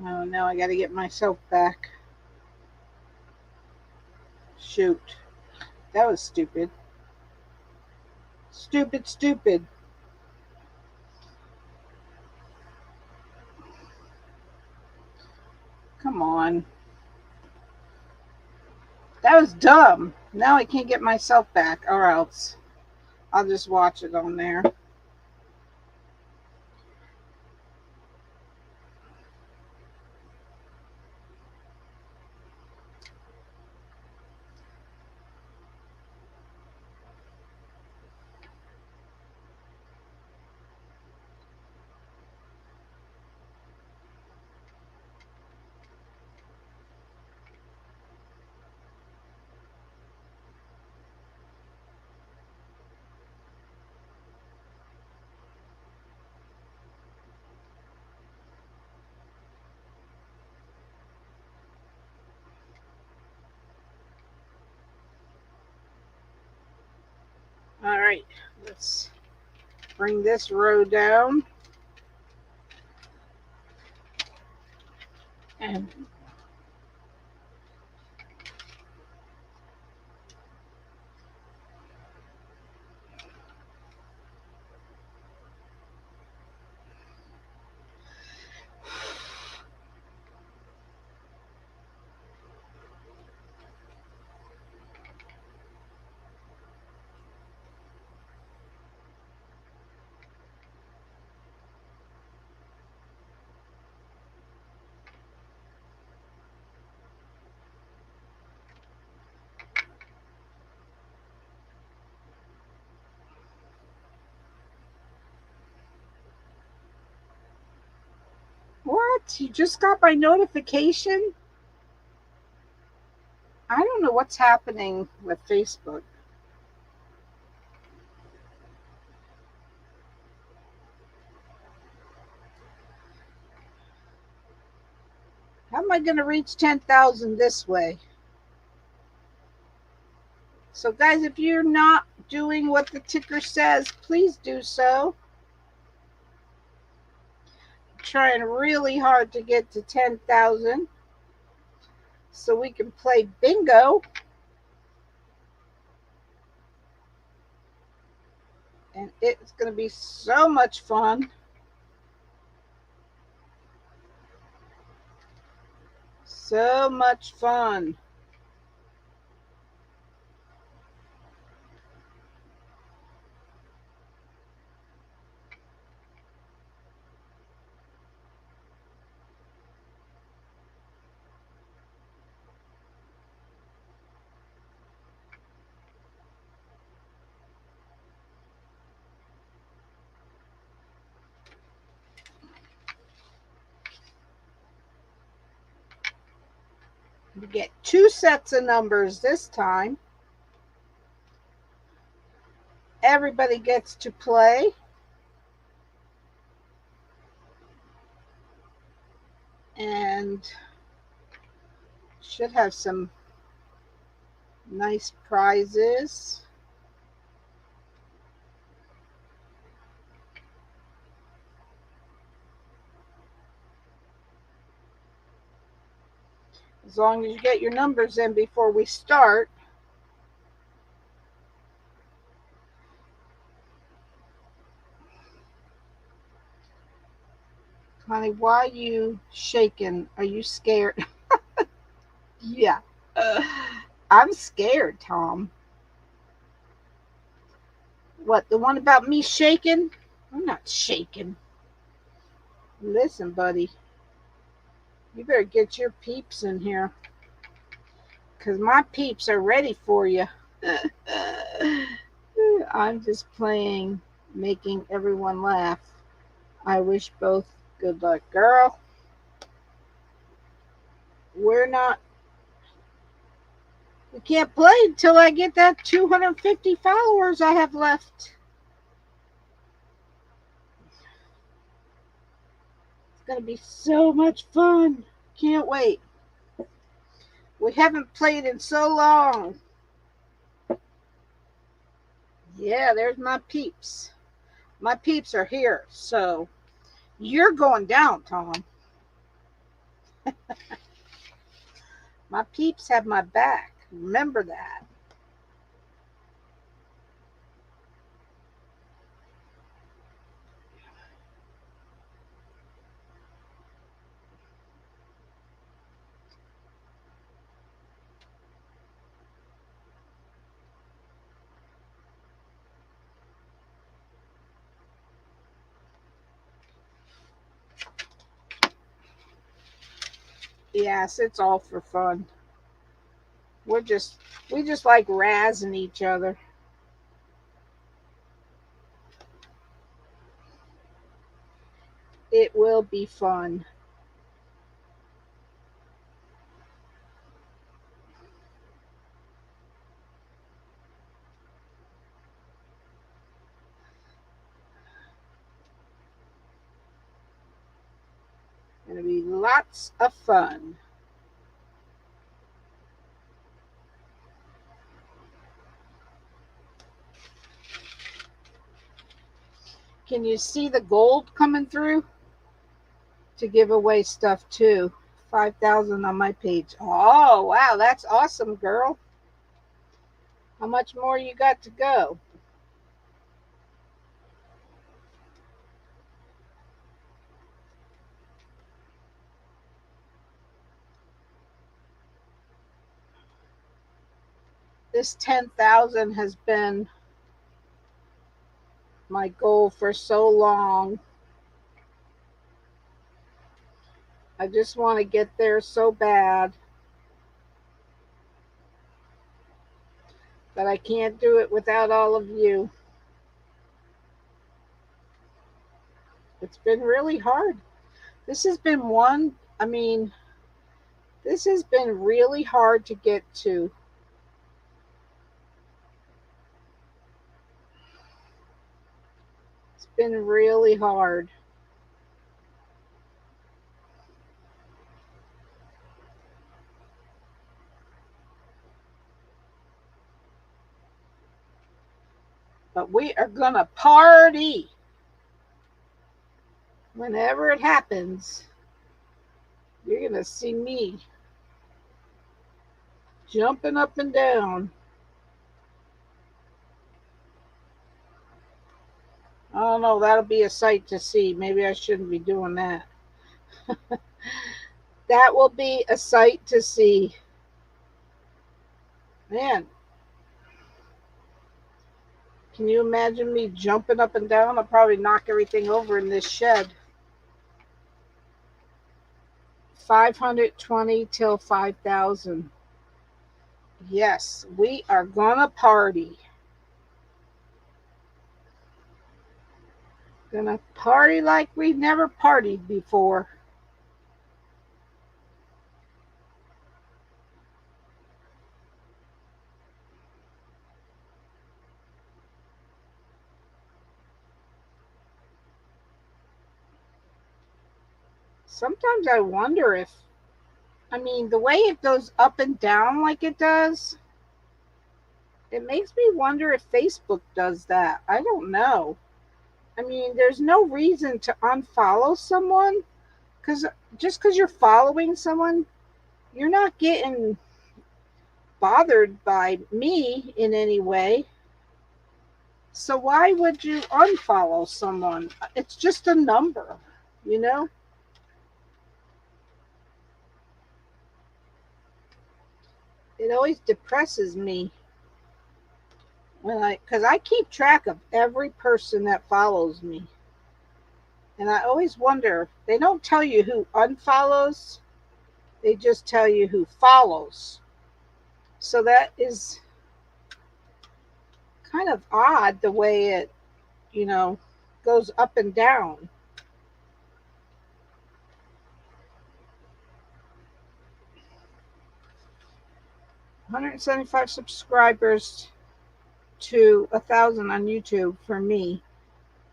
Oh, now I got to get myself back. Shoot. That was stupid. Stupid, stupid. Come on. That was dumb. Now I can't get myself back, or else I'll just watch it on there. All right, let's bring this row down and What? You just got my notification? I don't know what's happening with Facebook. How am I going to reach 10,000 this way? So, guys, if you're not doing what the ticker says, please do so. I'm trying really hard to get to 10,000 so we can play bingo. And it's going to be so much fun. So much fun. You get 2 sets of numbers this time. Everybody gets to play. And should have some nice prizes. As long as you get your numbers in before we start. Honey, why are you shaking? Are you scared? Yeah. I'm scared, Tom. What, the one about me shaking? I'm not shaking. Listen, buddy. You better get your peeps in here. Because my peeps are ready for you. I'm just playing, making everyone laugh. I wish both good luck. Girl, we can't play until I get that 250 followers I have left. It's going to be so much fun. Can't wait. We haven't played in so long. Yeah, there's my peeps. My peeps are here. So you're going down, Tom. My peeps have my back. Remember that. Yes, it's all for fun. We just like razzing each other. It will be fun. Gonna be lots of fun. Can you see the gold coming through? To give away stuff too. 5,000 on my page. Oh, wow, that's awesome, girl. How much more you got to go? This 10,000 has been my goal for so long. I just want to get there so bad. But I can't do it without all of you. It's been really hard. This has been one, I mean, this has been really hard to get to. It's been really hard. But we are going to party whenever it happens. You're going to see me jumping up and down. I don't know. That'll be a sight to see. Maybe I shouldn't be doing that. That will be a sight to see. Man, can you imagine me jumping up and down? I'll probably knock everything over in this shed. 520 till 5,000. Yes, we are gonna party. Gonna party like we've never partied before. Sometimes I wonder if, I mean, the way it goes up and down like it does, it makes me wonder if Facebook does that. I don't know. I mean, there's no reason to unfollow someone because just because you're following someone, you're not getting bothered by me in any way. So why would you unfollow someone? It's just a number, you know? It always depresses me when because I keep track of every person that follows me. And I always wonder, they don't tell you who unfollows, they just tell you who follows. So that is kind of odd the way it, you know, goes up and down. 175 subscribers to 1,000 on YouTube for me.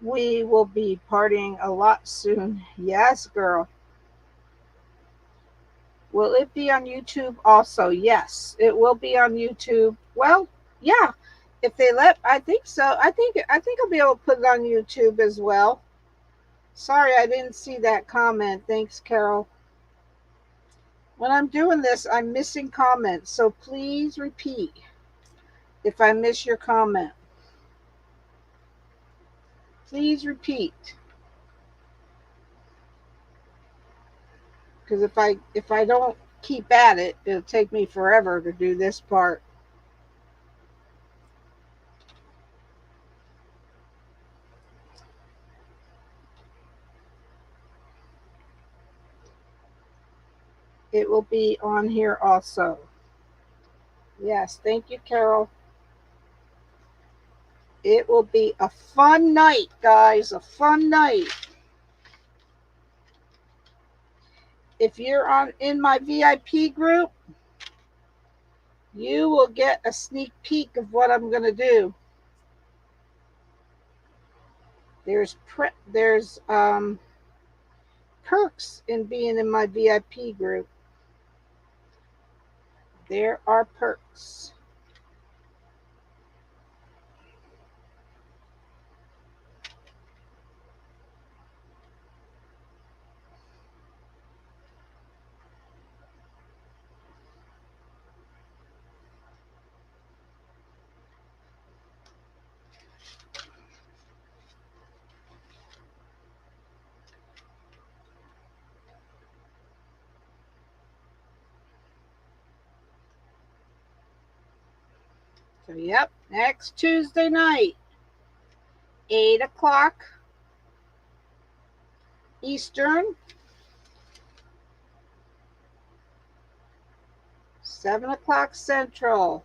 We will be partying a lot soon. Yes, girl. Will it be on YouTube also? Yes, it will be on YouTube. Well, yeah. If they let, I think so. I think I'll be able to put it on YouTube as well. Sorry, I didn't see that comment. Thanks, Carol. When I'm doing this, I'm missing comments, so please repeat if I miss your comment. Please repeat, because if I don't keep at it, it'll take me forever to do this part. It will be on here also. Yes, thank you, Carol. It will be a fun night, guys, a fun night. If you're on in my VIP group, you will get a sneak peek of what I'm going to do. There's perks in being in my VIP group. There are perks. So, yep, next Tuesday night, 8 o'clock Eastern, 7 o'clock Central.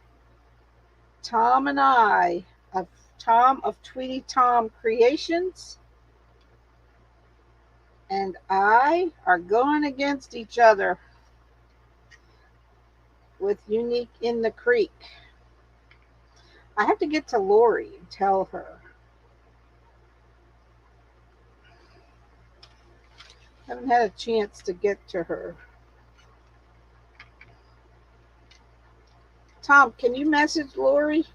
Tom and I, of Tom of Tweety Tom Creations, and I are going against each other with Unique in the Creek. I have to get to Lori and tell her. Haven't had a chance to get to her. Tom, can you message Lori?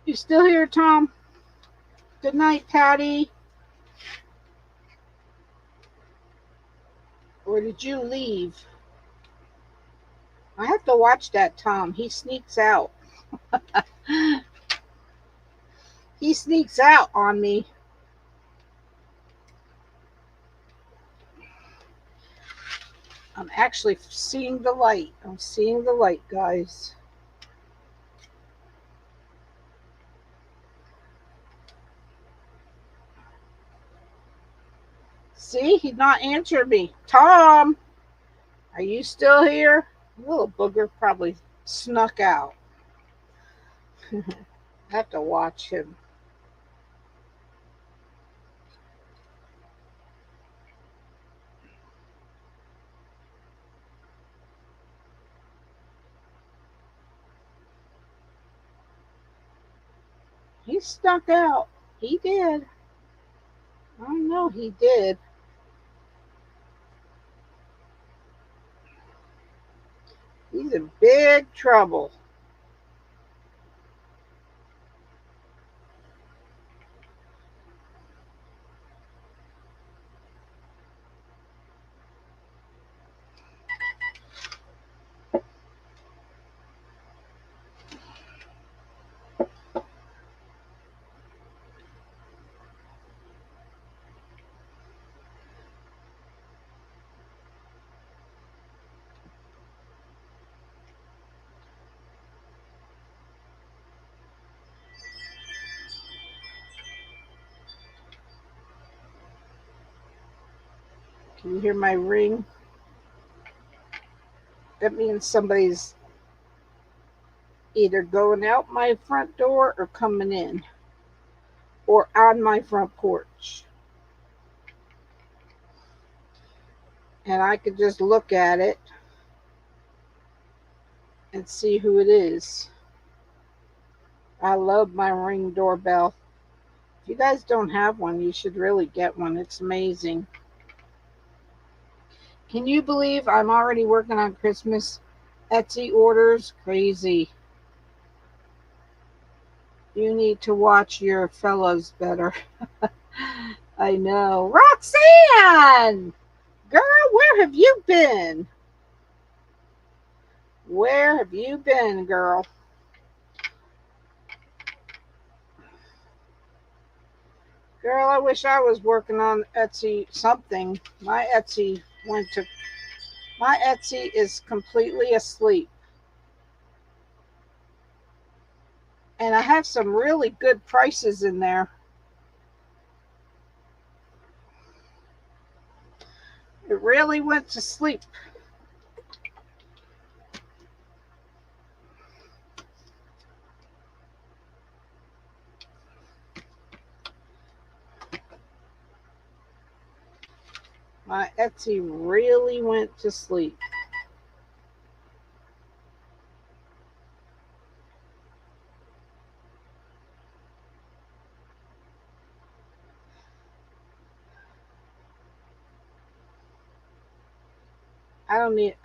You still here, Tom? Good night, Patty. Or did you leave? I have to watch that Tom. He sneaks out. He sneaks out on me. I'm actually seeing the light. I'm seeing the light, guys. See, he's not answering me. Tom, are you still here? Little booger probably snuck out. I have to watch him. He snuck out. He did. I know he did. He's in big trouble. Can you hear my ring? That means somebody's either going out my front door or coming in or on my front porch. And I could just look at it and see who it is. I love my Ring doorbell. If you guys don't have one, you should really get one. It's amazing. Can you believe I'm already working on Christmas Etsy orders? Crazy. You need to watch your fellows better. I know. Roxanne! Girl, where have you been? Where have you been, girl? Girl, I wish I was working on Etsy something. My Etsy is completely asleep. And I have some really good prices in there. It really went to sleep. My Etsy really went to sleep.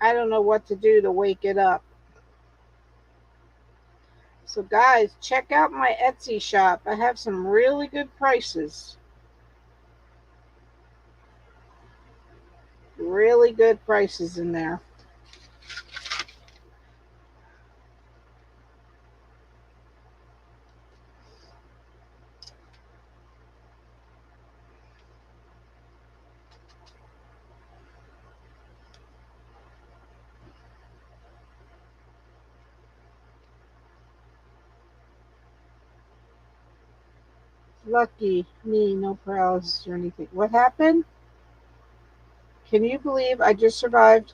I don't know what to do to wake it up. So guys, check out my Etsy shop. I have some really good prices. Really good prices in there. Lucky me, no paralysis or anything. What happened? Can you believe I just survived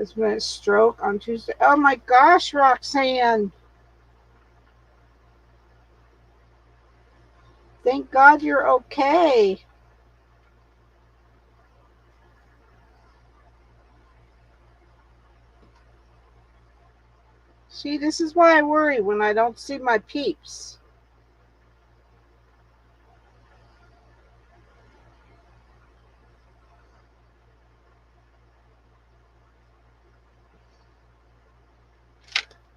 a stroke on Tuesday? Oh my gosh, Roxanne. Thank God you're okay. See, this is why I worry when I don't see my peeps.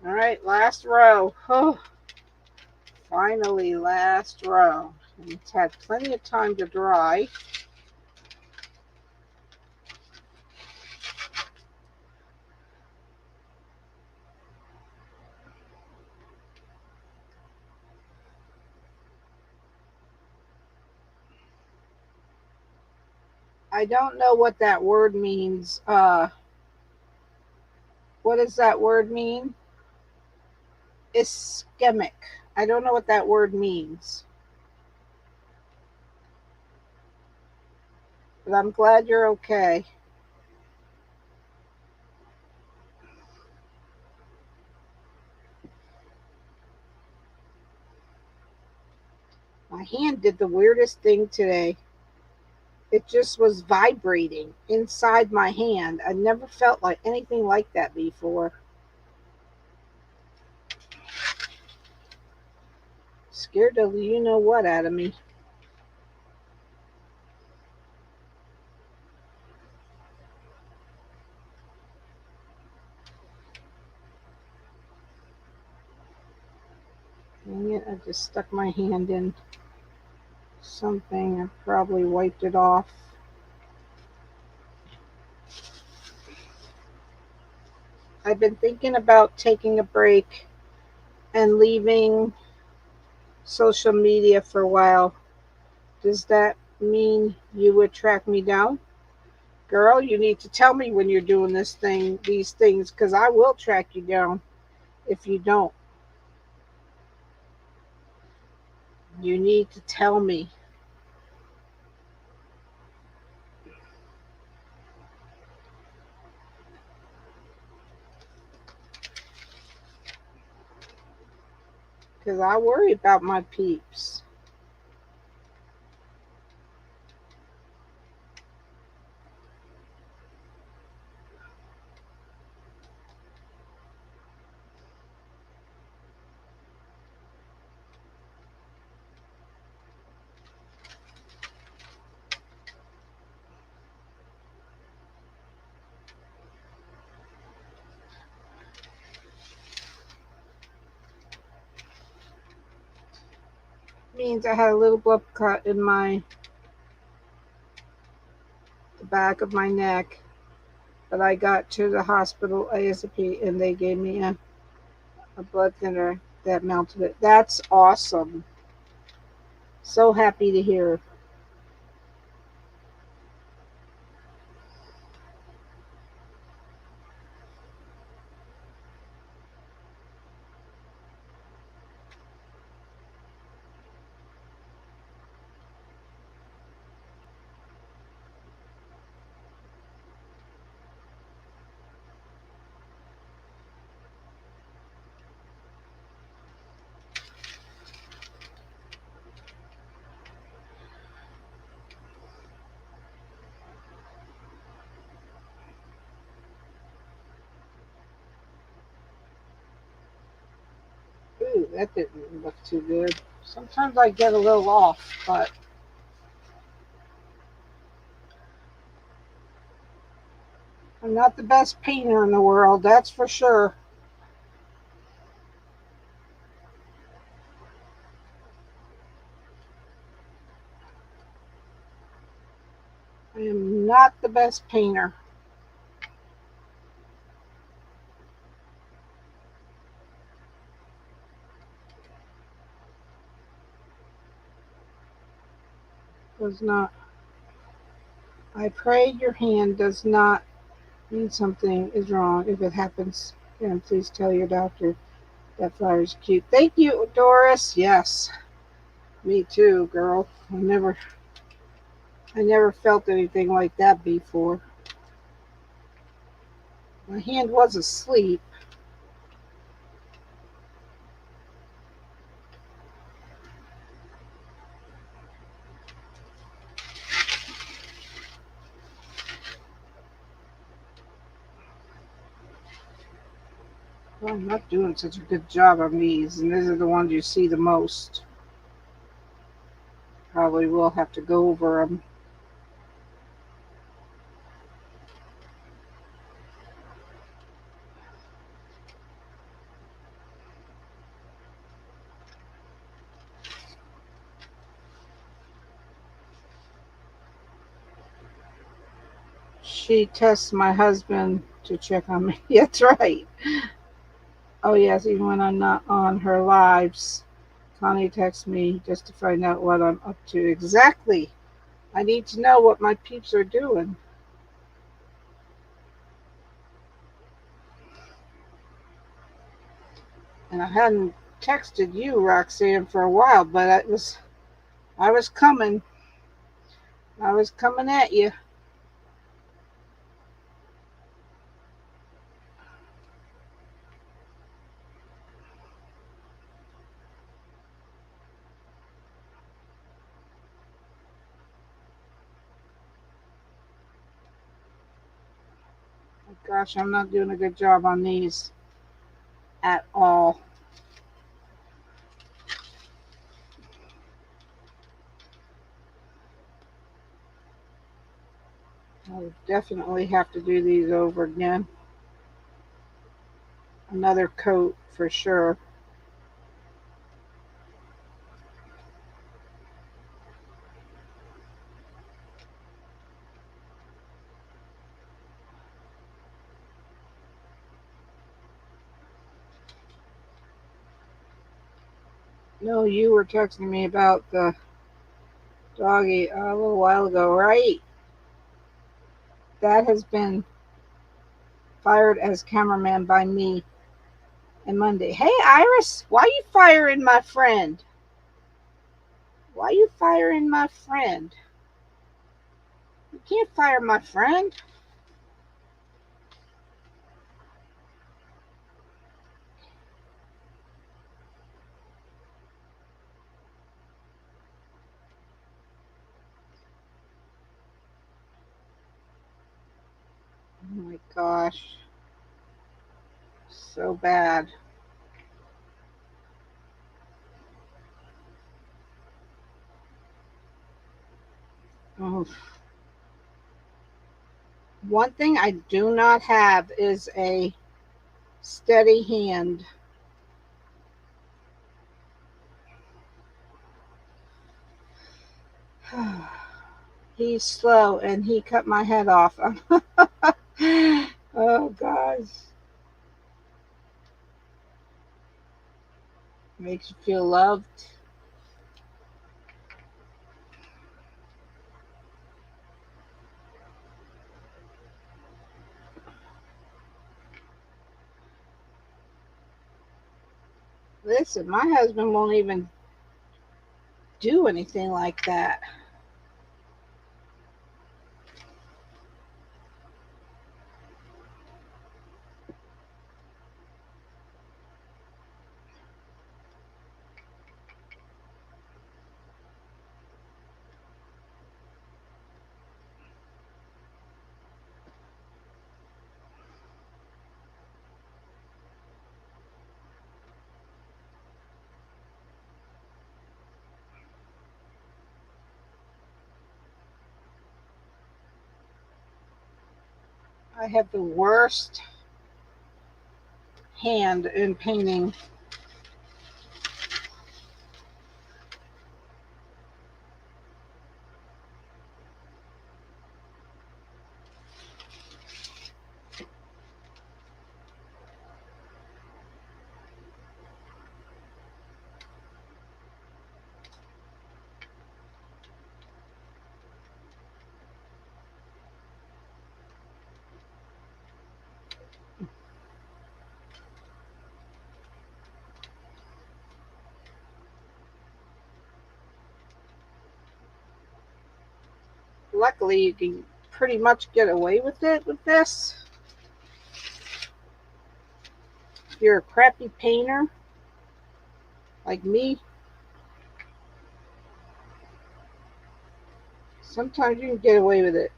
All right, last row. Oh, finally, last row. And it's had plenty of time to dry. I don't know what that word means. What does that word mean? Ischemic. I don't know what that word means. But I'm glad you're okay. My hand did the weirdest thing today. It just was vibrating inside my hand. I never felt like anything like that before. Scared the you know what out of me. Dang it, I just stuck my hand in something. I probably wiped it off. I've been thinking about taking a break and leaving social media for a while. Does that mean you would track me down? Girl, you need to tell me when you're doing these things, because I will track you down if you don't. You need to tell me. Because I worry about my peeps. Means I had a little blood cut in the back of my neck, but I got to the hospital ASAP and they gave me a blood thinner that melted it. That's awesome. So happy to hear. Ooh, that didn't look too good. Sometimes I get a little off, but I'm not the best painter in the world, that's for sure. I am not the best painter. Does not. I pray your hand does not mean something is wrong. If it happens, then please tell your doctor that flower is cute. Thank you, Doris. Yes. Me too, girl. I never felt anything like that before. My hand was asleep. Well, I'm not doing such a good job on these, and these are the ones you see the most. Probably will have to go over them. She tests my husband to check on me. That's right. Oh, yes, even when I'm not on her lives, Connie texts me just to find out what I'm up to. Exactly. I need to know what my peeps are doing. And I hadn't texted you, Roxanne, for a while, but I was coming. I was coming at you. Gosh, I'm not doing a good job on these at all. I'll definitely have to do these over again. Another coat for sure. No, you were texting me about the doggy a little while ago, right? That has been fired as cameraman by me and Monday. Hey, Iris, why you firing my friend? Why you firing my friend? You can't fire my friend. Oh my gosh. So bad. Oh. One thing I do not have is a steady hand. He's slow and he cut my head off. Oh gosh. Makes you feel loved. Listen, my husband won't even do anything like that. I have the worst hand in painting. luckily you can pretty much get away with it with this. If you're a crappy painter like me, sometimes you can get away with it.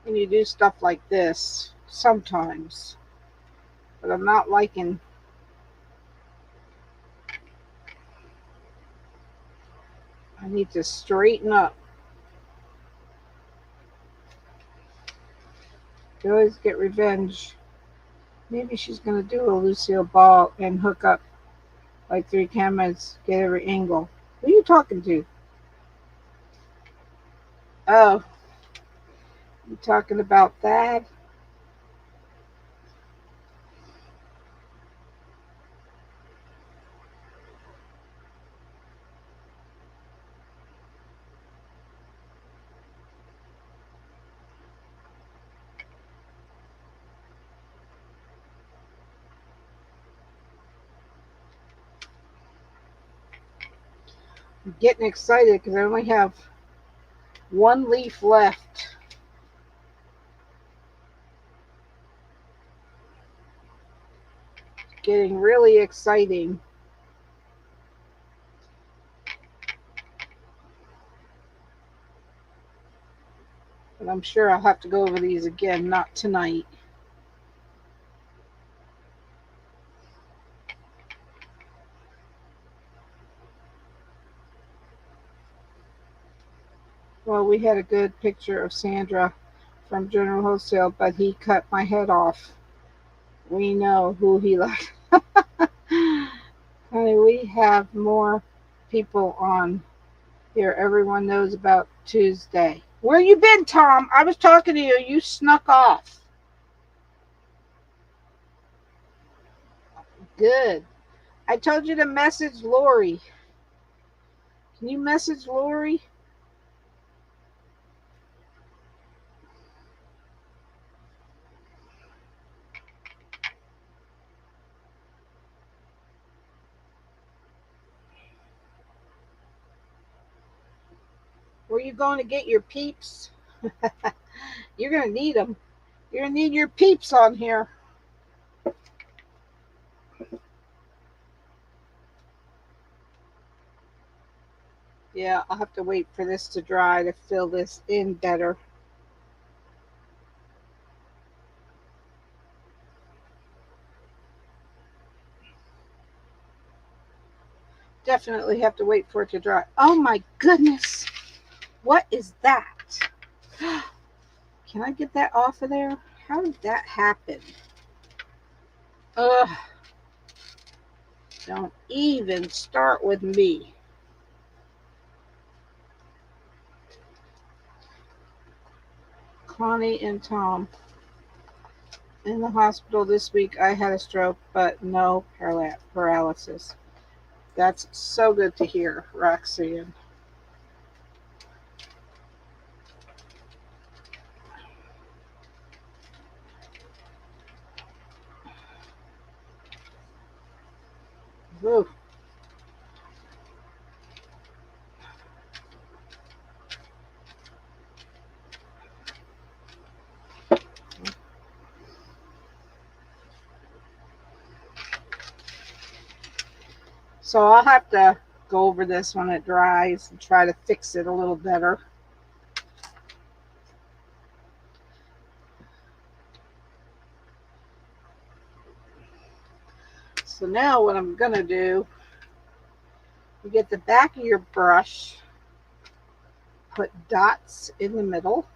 When you do stuff like this, sometimes. But I'm not liking. I need to straighten up. You always get revenge. Maybe she's going to do a Lucille Ball and hook up like 3 cameras, get every angle. Who are you talking to? Oh, you talking about that? I'm getting excited because I only have one leaf left. Getting really exciting. But I'm sure I'll have to go over these again, not tonight. Well, we had a good picture of Sandra from General Wholesale, but he cut my head off. We know who he liked. Honey, we have more people on here. Everyone knows about Tuesday. Where you been, Tom? I was talking to you. You snuck off. Good. I told you to message Lori. Can you message Lori? Where you going to get your peeps? You're going to need them. You're going to need your peeps on here. Yeah, I'll have to wait for this to dry to fill this in better. Definitely have to wait for it to dry. Oh my goodness. What is that? Can I get that off of there? How did that happen? Ugh. Don't even start with me. Connie and Tom in the hospital this week. I had a stroke, but no paralysis. That's so good to hear, Roxanne. Ooh. So I'll have to go over this when it dries and try to fix it a little better. So now what I'm going to do, you get the back of your brush, put dots in the middle.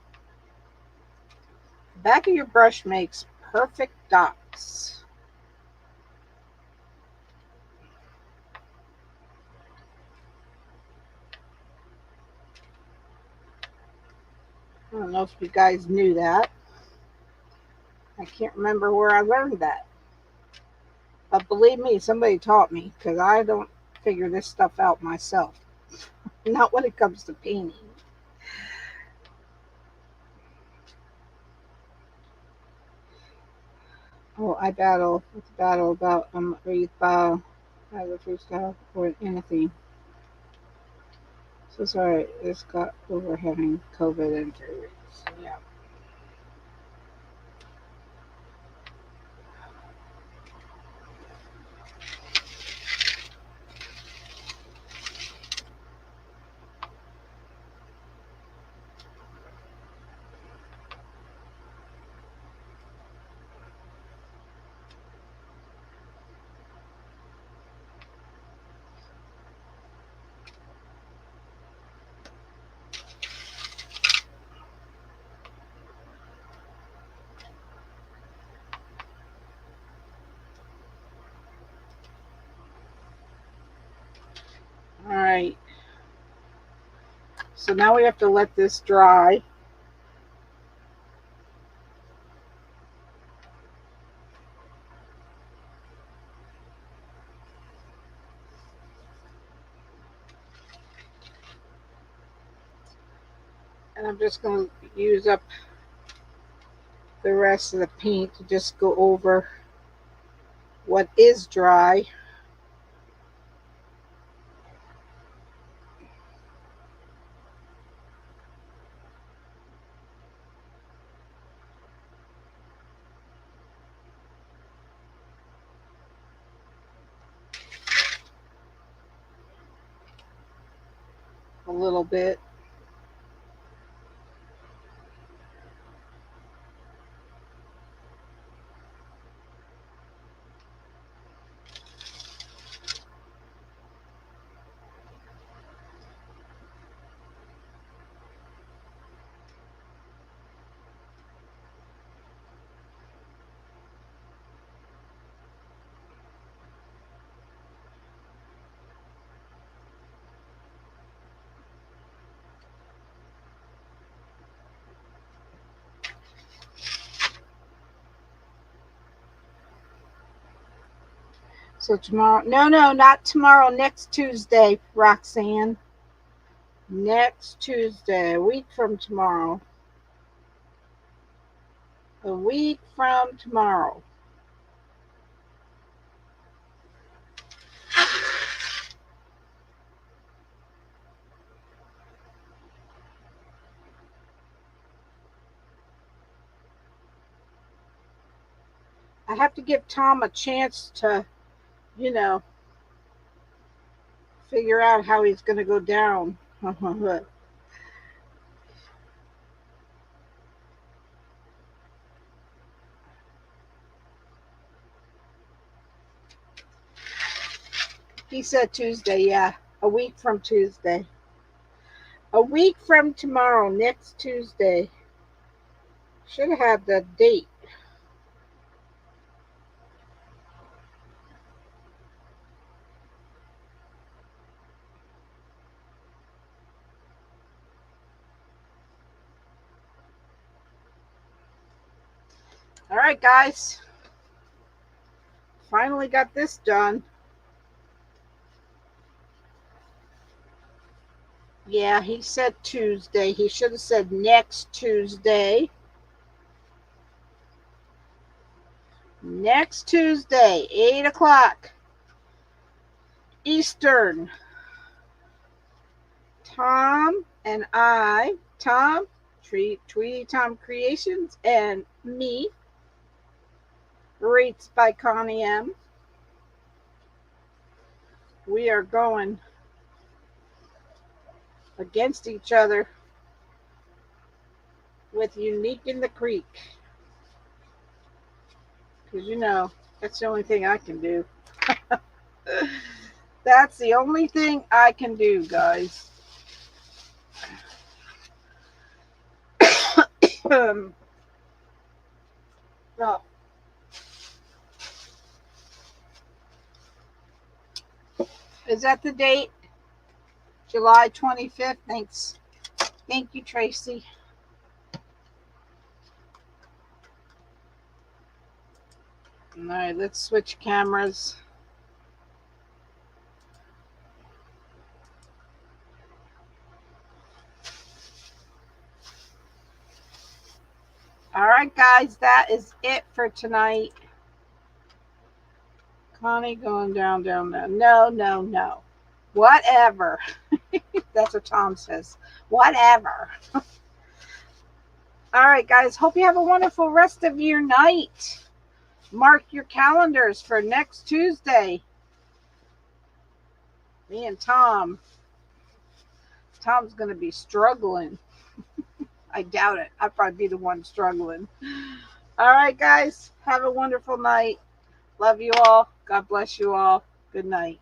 The back of your brush makes perfect dots. I don't know if you guys knew that. I can't remember where I learned that. But believe me, somebody taught me because I don't figure this stuff out myself. Not when it comes to painting. Oh, I battle with the battle about wreath bow, the freestyle or anything. So sorry, this got over having COVID and 3 weeks. Yeah. All right. So now we have to let this dry. And I'm just going to use up the rest of the paint to just go over what is dry. A little bit. So tomorrow, no, not tomorrow, next Tuesday, Roxanne. Next Tuesday, a week from tomorrow. A week from tomorrow. I have to give Tom a chance to, you know, figure out how he's going to go down. He said Tuesday, yeah. A week from Tuesday. A week from tomorrow, next Tuesday. Should have had the date. All right, guys. Finally got this done. Yeah, he said Tuesday. He should have said next Tuesday. Next Tuesday, 8 o'clock Eastern. Tom and I, Tom, Tweety Tom Creations, and me, Rates by Connie M. We are going against each other with Unique in the Creek. Because, you know, that's the only thing I can do. That's the only thing I can do, guys. Oh, is that the date? July 25th? Thanks. Thank you, Tracy. All right, let's switch cameras. All right, guys, that is it for tonight. Connie going down, down, down. No, no, no. Whatever. That's what Tom says. Whatever. All right, guys. Hope you have a wonderful rest of your night. Mark your calendars for next Tuesday. Me and Tom. Tom's going to be struggling. I doubt it. I'll probably be the one struggling. All right, guys. Have a wonderful night. Love you all. God bless you all. Good night.